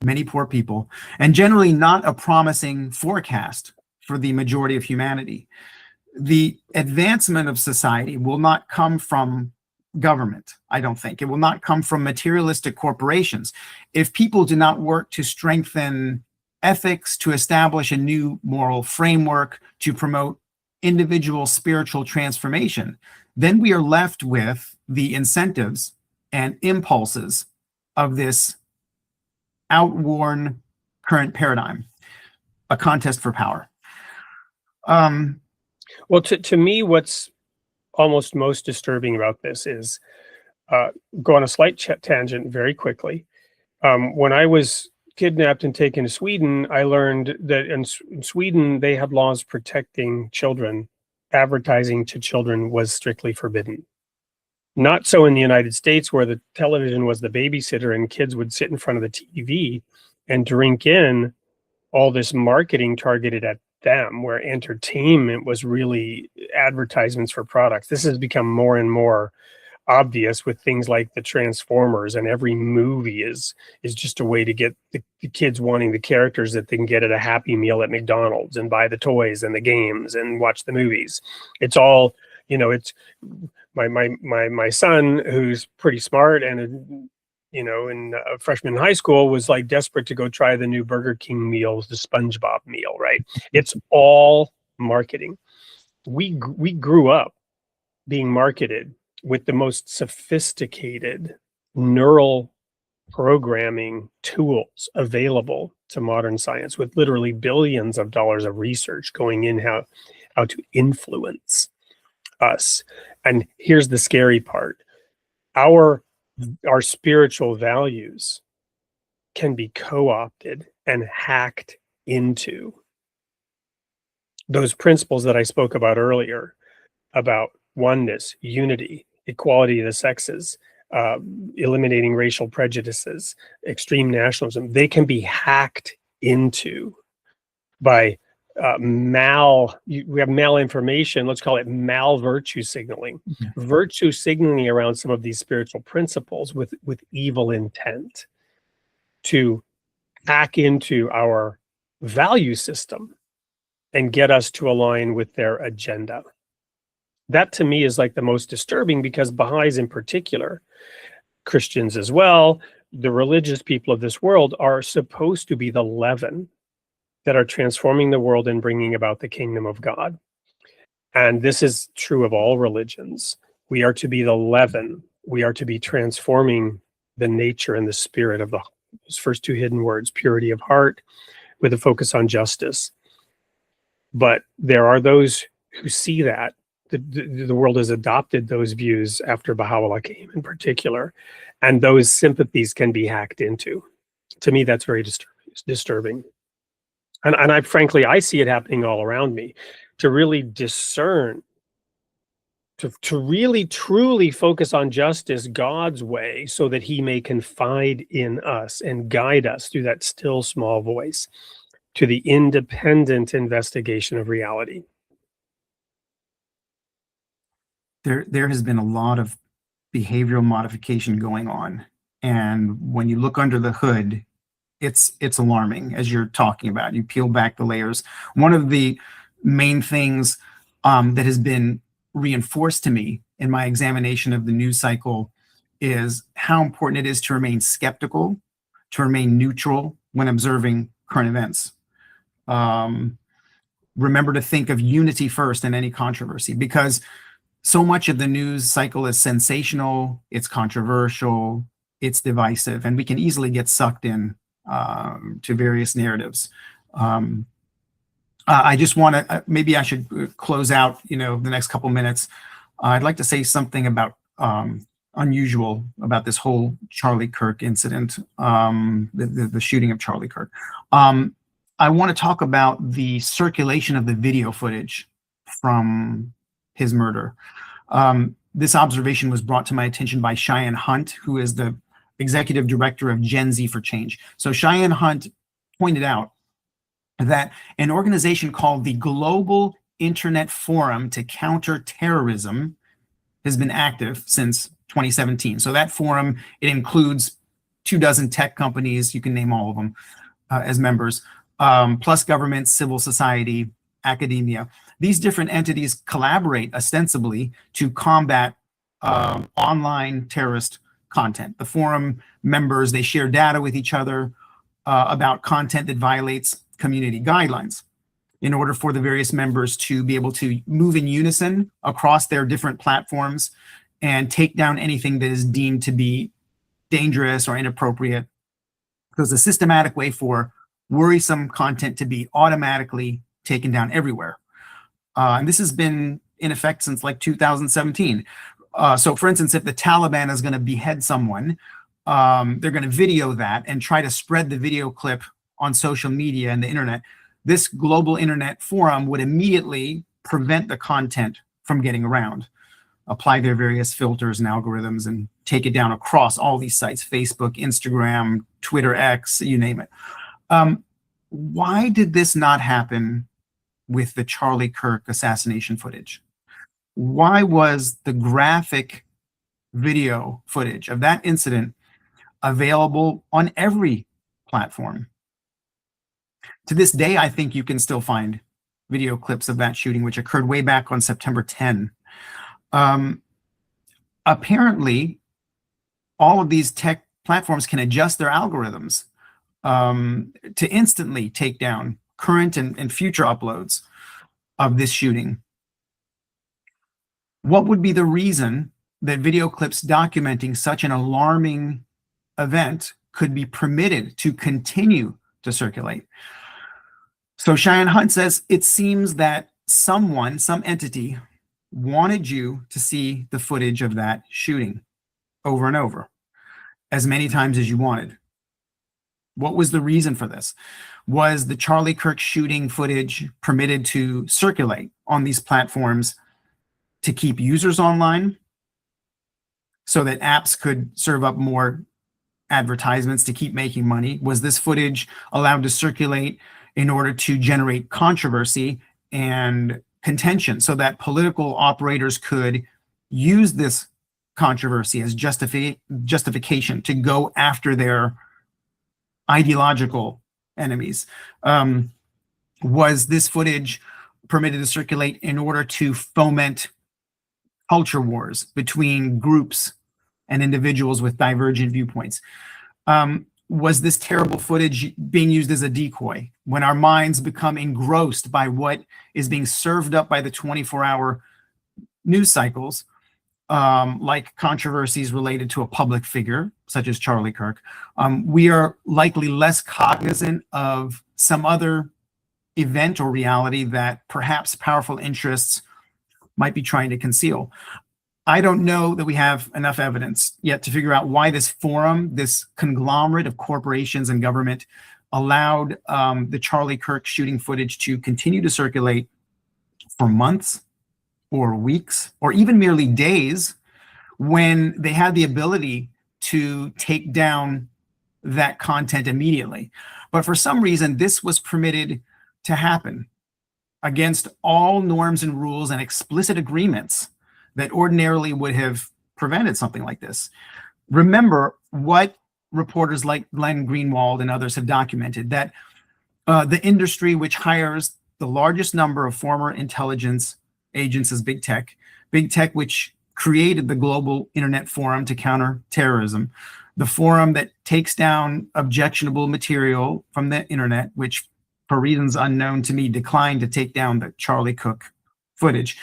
S3: many poor people, and generally not a promising forecast for the majority of humanity. The advancement of society will not come from government, I don't think. It will not come from materialistic corporations. If people do not work to strengthen ethics, to establish a new moral framework, to promote individual spiritual transformation, then we are left with the incentives and impulses of this outworn current paradigm, a contest for power.
S2: Well, to me, what's almost most disturbing about this is, go on a slight tangent very quickly. When I was kidnapped and taken to Sweden, I learned that in Sweden, they had laws protecting children. Advertising to children was strictly forbidden. Not so in the United States, where the television was the babysitter and kids would sit in front of the TV and drink in all this marketing targeted at them, where entertainment was really advertisements for products. This has become more and more obvious with things like the Transformers, and every movie is just a way to get the kids wanting the characters that they can get at a Happy Meal at McDonald's and buy the toys and the games and watch the movies. It's all, it's my son, who's pretty smart and in freshman in high school, was like desperate to go try the new Burger King meals, the SpongeBob meal, right? It's all marketing. We grew up being marketed with the most sophisticated neural programming tools available to modern science, with literally billions of dollars of research going in how to influence us. And here's the scary part. Our spiritual values can be co-opted and hacked into. Those principles that I spoke about earlier, about oneness, unity, equality of the sexes, eliminating racial prejudices, extreme nationalism, they can be hacked into by we have malinformation, let's call it virtue signaling. Mm-hmm. Virtue signaling around some of these spiritual principles with evil intent to hack into our value system and get us to align with their agenda. That to me is like the most disturbing, because Baha'is in particular, Christians as well, the religious people of this world, are supposed to be the leaven that are transforming the world and bringing about the kingdom of God. And this is true of all religions. We are to be the leaven. We are to be transforming the nature and the spirit of those first two hidden words, purity of heart with a focus on justice. But there are those who see that. The world has adopted those views after Baha'u'lláh came in particular, and those sympathies can be hacked into. To me, that's very disturbing. And I frankly, I see it happening all around me, to really discern, to really truly focus on justice God's way, so that he may confide in us and guide us through that still small voice to the independent investigation of reality.
S3: There has been a lot of behavioral modification going on. And when you look under the hood, it's alarming, as you're talking about. You peel back the layers. One of the main things that has been reinforced to me in my examination of the news cycle is how important it is to remain skeptical, to remain neutral when observing current events. Remember to think of unity first in any controversy, because so much of the news cycle is sensational, it's controversial, it's divisive, and we can easily get sucked in to various narratives. I just want to, maybe I should close out, the next couple minutes. I'd like to say something about unusual about this whole Charlie Kirk incident, the shooting of Charlie Kirk. I want to talk about the circulation of the video footage from his murder. This observation was brought to my attention by Cheyenne Hunt, who is the executive director of Gen Z for Change. So Cheyenne Hunt pointed out that an organization called the Global Internet Forum to Counter Terrorism has been active since 2017. So that forum, it includes 24 tech companies, you can name all of them as members, plus government, civil society, academia. These different entities collaborate ostensibly to combat online terrorist content. The forum members, they share data with each other about content that violates community guidelines in order for the various members to be able to move in unison across their different platforms and take down anything that is deemed to be dangerous or inappropriate. There's a systematic way for worrisome content to be automatically taken down everywhere. And this has been in effect since like 2017. So for instance, if the Taliban is going to behead someone, they're going to video that and try to spread the video clip on social media and the internet. This global internet forum would immediately prevent the content from getting around, apply their various filters and algorithms, and take it down across all these sites: Facebook, Instagram, Twitter, X, you name it. Why did this not happen with the Charlie Kirk assassination footage? Why was the graphic video footage of that incident available on every platform? To this day, I think you can still find video clips of that shooting, which occurred way back on September 10. Apparently, all of these tech platforms can adjust their algorithms to instantly take down current and future uploads of this shooting. What would be the reason that video clips documenting such an alarming event could be permitted to continue to circulate? So Cheyenne Hunt says it seems that some entity wanted you to see the footage of that shooting over and over, as many times as you wanted. What was the reason for this? Was the Charlie Kirk shooting footage permitted to circulate on these platforms to keep users online so that apps could serve up more advertisements to keep making money? Was this footage allowed to circulate in order to generate controversy and contention so that political operators could use this controversy as justification to go after their ideological enemies? Was this footage permitted to circulate in order to foment culture wars between groups and individuals with divergent viewpoints? Was this terrible footage being used as a decoy when our minds become engrossed by what is being served up by the 24-hour news cycles, like controversies related to a public figure, such as Charlie Kirk? We are likely less cognizant of some other event or reality that perhaps powerful interests might be trying to conceal. I don't know that we have enough evidence yet to figure out why this forum, this conglomerate of corporations and government, allowed the Charlie Kirk shooting footage to continue to circulate for months or weeks or even merely days, when they had the ability to take down that content immediately. But for some reason, this was permitted to happen against all norms and rules and explicit agreements that ordinarily would have prevented something like this. Remember what reporters like Glenn Greenwald and others have documented, that the industry which hires the largest number of former intelligence agents is big tech, which created the global internet forum to counter terrorism, the forum that takes down objectionable material from the internet, which for reasons unknown to me declined to take down the Charlie Cook footage.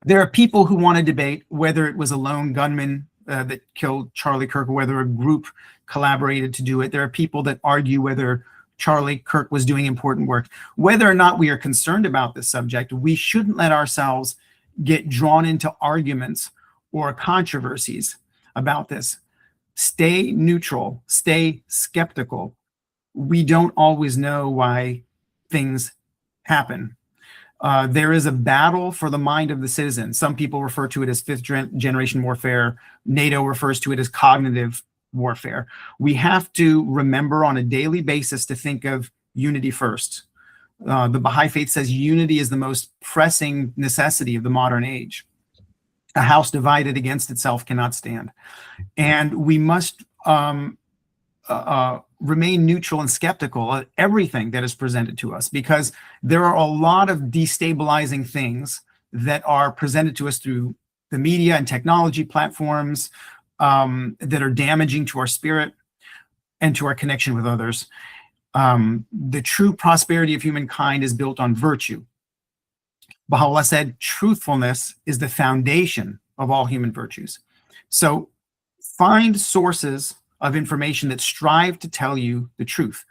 S3: There are people who want to debate whether it was a lone gunman that killed Charlie Kirk or whether a group collaborated to do it. There are people that argue whether Charlie Kirk was doing important work. Whether or not we are concerned about this subject, we shouldn't let ourselves get drawn into arguments or controversies about this. Stay neutral, stay skeptical. We don't always know why things happen. There is a battle for the mind of the citizen. Some people refer to it as fifth generation warfare. NATO refers to it as cognitive warfare. We have to remember on a daily basis to think of unity first. The Baha'i faith says unity is the most pressing necessity of the modern age. A house divided against itself cannot stand. And we must remain neutral and skeptical of everything that is presented to us, because there are a lot of destabilizing things that are presented to us through the media and technology platforms that are damaging to our spirit and to our connection with others. The true prosperity of humankind is built on virtue. Baha'u'lláh said, truthfulness is the foundation of all human virtues. So find sources of information that strive to tell you the truth.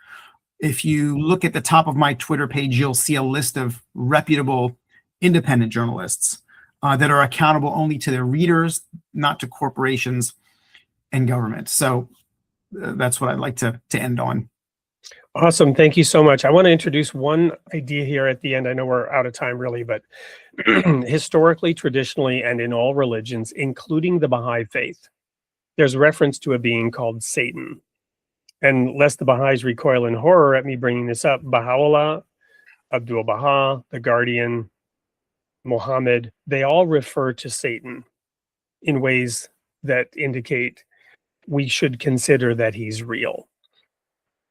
S3: If you look at the top of my Twitter page, you'll see a list of reputable independent journalists that are accountable only to their readers, not to corporations and government. So that's what I'd like to end on.
S2: Awesome. Thank you so much. I want to introduce one idea here at the end. I know we're out of time really, but historically, traditionally, and in all religions, including the Baha'i faith, there's reference to a being called Satan. And lest the Baha'is recoil in horror at me bringing this up, Baha'u'lláh, Abdu'l Bahá, the Guardian, Muhammad, they all refer to Satan in ways that indicate we should consider that he's real.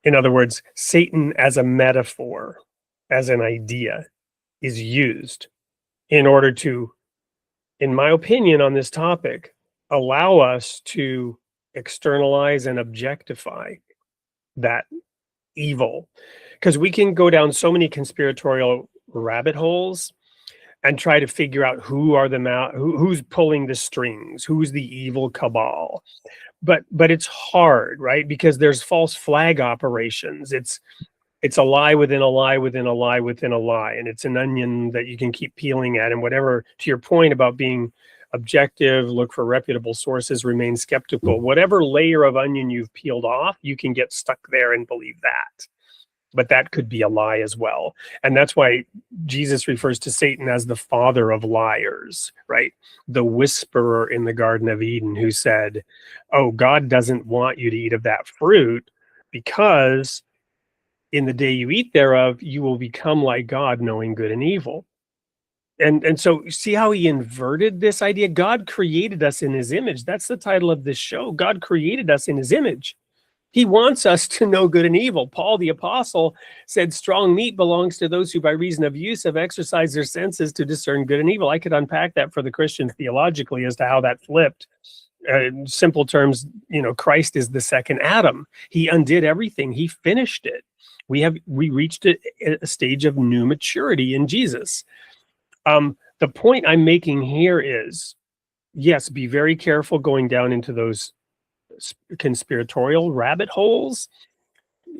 S2: In other words, Satan as a metaphor, as an idea, is used in order to, in my opinion on this topic, allow us to externalize and objectify that evil. Because we can go down so many conspiratorial rabbit holes and try to figure out who are the who's pulling the strings, who's the evil cabal. But it's hard, right? Because there's false flag operations. It's a lie within a lie within a lie within a lie, and it's an onion that you can keep peeling at. And whatever, to your point about being objective, look for reputable sources, remain skeptical. Whatever layer of onion you've peeled off, you can get stuck there and believe that. But that could be a lie as well. And that's why Jesus refers to Satan as the father of liars, right? The whisperer in the Garden of Eden who said, oh, God doesn't want you to eat of that fruit because in the day you eat thereof, you will become like God, knowing good and evil. And so see how he inverted this idea? God created us in his image. That's the title of this show. God created us in his image. He wants us to know good and evil. Paul the apostle said strong meat belongs to those who by reason of use have exercised their senses to discern good and evil. I could unpack that for the Christians theologically as to how that flipped. In simple terms, Christ is the second Adam. He undid everything. He finished it. We reached a stage of new maturity in Jesus. The point I'm making here is, yes, be very careful going down into those conspiratorial rabbit holes.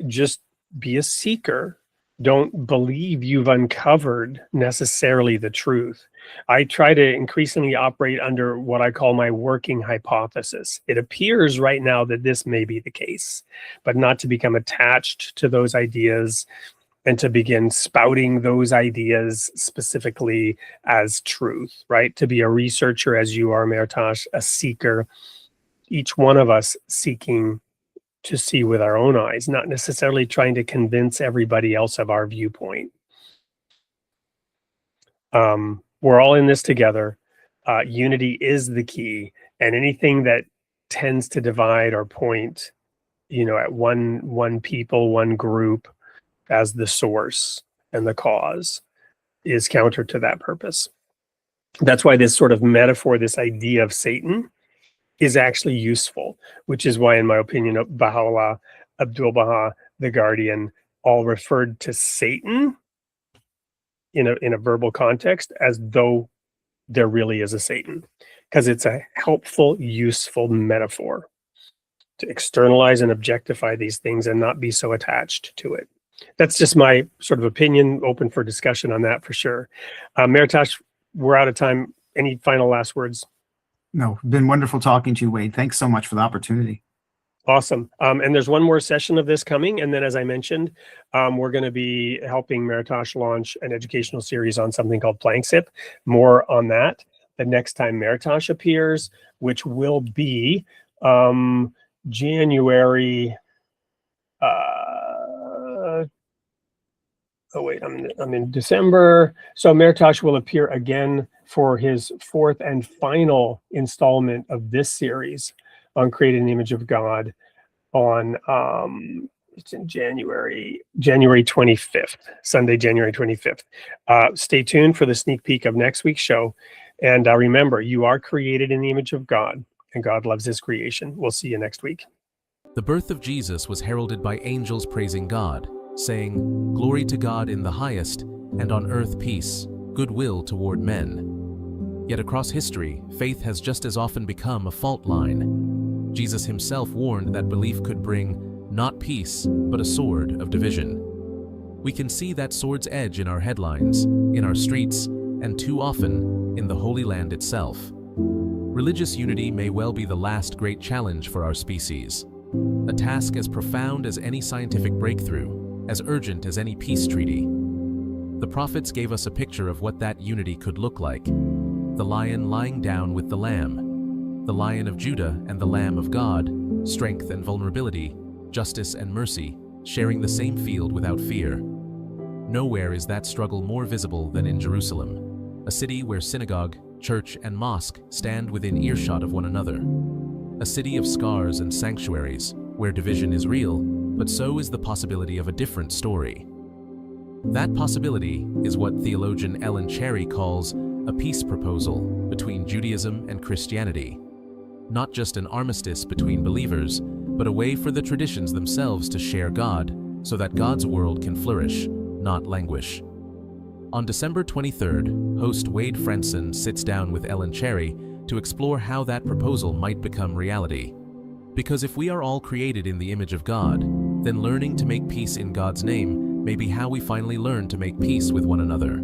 S2: Just be a seeker don't believe you've uncovered necessarily the truth. I try to increasingly operate under what I call my working hypothesis. It appears right now that this may be the case, but not to become attached to those ideas and to begin spouting those ideas specifically as truth, right? To be a researcher as you are, Mehrtash, a seeker, each one of us seeking to see with our own eyes, not necessarily trying to convince everybody else of our viewpoint. We're all in this together. Unity is the key, and anything that tends to divide or point, at one people, one group as the source and the cause is counter to that purpose. That's why this sort of metaphor, this idea of Satan, is actually useful, which is why, in my opinion, Baha'u'lláh, Abdu'l Bahá, the Guardian, all referred to Satan in a verbal context as though there really is a Satan, because it's a helpful, useful metaphor to externalize and objectify these things and not be so attached to it. That's just my sort of opinion, open for discussion on that for sure. Mehrtash, we're out of time. Any final last words?
S3: No, been wonderful talking to you, Wade. Thanks so much for the opportunity.
S2: Awesome. And there's one more session of this coming. And then, as I mentioned, we're going to be helping Mehrtash launch an educational series on something called Planksip. More on that the next time Mehrtash appears, which will be January. I'm in December. So Mehrtash will appear again for his fourth and final installment of this series on creating the image of God on it's in January 25th, Sunday, January 25th. Stay tuned for the sneak peek of next week's show. And remember, you are created in the image of God, and God loves his creation. We'll see you next week.
S4: The birth of Jesus was heralded by angels praising God, saying, "Glory to God in the highest, and on earth peace, goodwill toward men." Yet across history, faith has just as often become a fault line. Jesus himself warned that belief could bring not peace, but a sword of division. We can see that sword's edge in our headlines, in our streets, and too often in the Holy Land itself. Religious unity may well be the last great challenge for our species, a task as profound as any scientific breakthrough, as urgent as any peace treaty. The prophets gave us a picture of what that unity could look like. The lion lying down with the lamb, the Lion of Judah and the Lamb of God, strength and vulnerability, justice and mercy, sharing the same field without fear. Nowhere is that struggle more visible than in Jerusalem, a city where synagogue, church, and mosque stand within earshot of one another. A city of scars and sanctuaries, where division is real, but so is the possibility of a different story. That possibility is what theologian Ellen Cherry calls a peace proposal between Judaism and Christianity. Not just an armistice between believers, but a way for the traditions themselves to share God, so that God's world can flourish, not languish. On December 23rd, host Wade Frenson sits down with Ellen Cherry to explore how that proposal might become reality. Because if we are all created in the image of God, then learning to make peace in God's name may be how we finally learn to make peace with one another.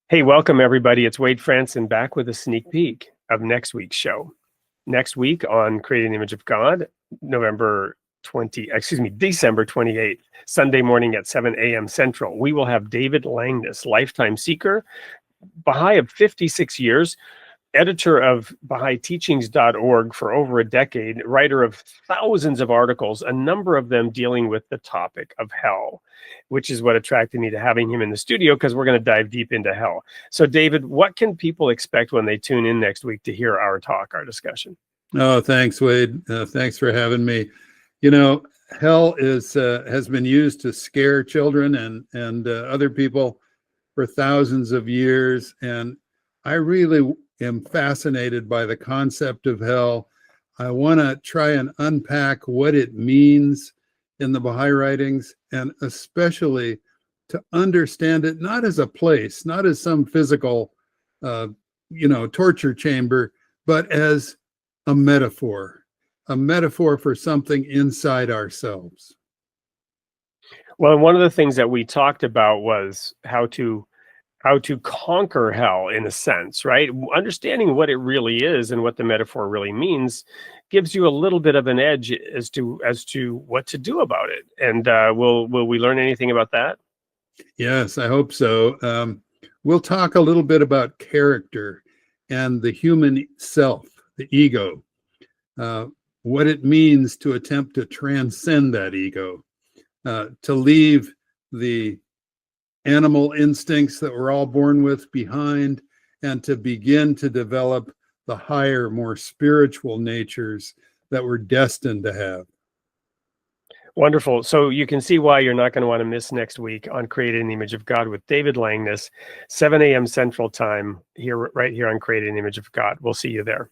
S2: Hey, welcome everybody. It's Wade Franson back with a sneak peek of next week's show. Next week on Creating the Image of God, December 28th, Sunday morning at 7 a.m. Central, we will have David Langness, lifetime seeker, Baha'i of 56 years, editor of Bahá'íTeachings.org for over a decade, writer of thousands of articles, a number of them dealing with the topic of hell, which is what attracted me to having him in the studio, because we're going to dive deep into hell. So, David, what can people expect when they tune in next week to hear our talk, our discussion?
S6: Oh, thanks, Wade. Thanks for having me. You know, hell has been used to scare children and other people for thousands of years, and I really am fascinated by the concept of hell. I want to try and unpack what it means in the Baha'i writings, and especially to understand it not as a place, not as some physical torture chamber, but as a metaphor for something inside ourselves.
S2: Well, and one of the things that we talked about was how to conquer hell, in a sense, right? Understanding what it really is and what the metaphor really means gives you a little bit of an edge as to what to do about it. And will we learn anything about that?
S6: Yes, I hope so. We'll talk a little bit about character and the human self, the ego, what it means to attempt to transcend that ego, to leave the animal instincts that we're all born with behind, and to begin to develop the higher, more spiritual natures that we're destined to have.
S2: Wonderful. So you can see why you're not going to want to miss next week on Created in the Image of God with David Langness, 7 a.m. Central Time, right here on Created in the Image of God. We'll see you there.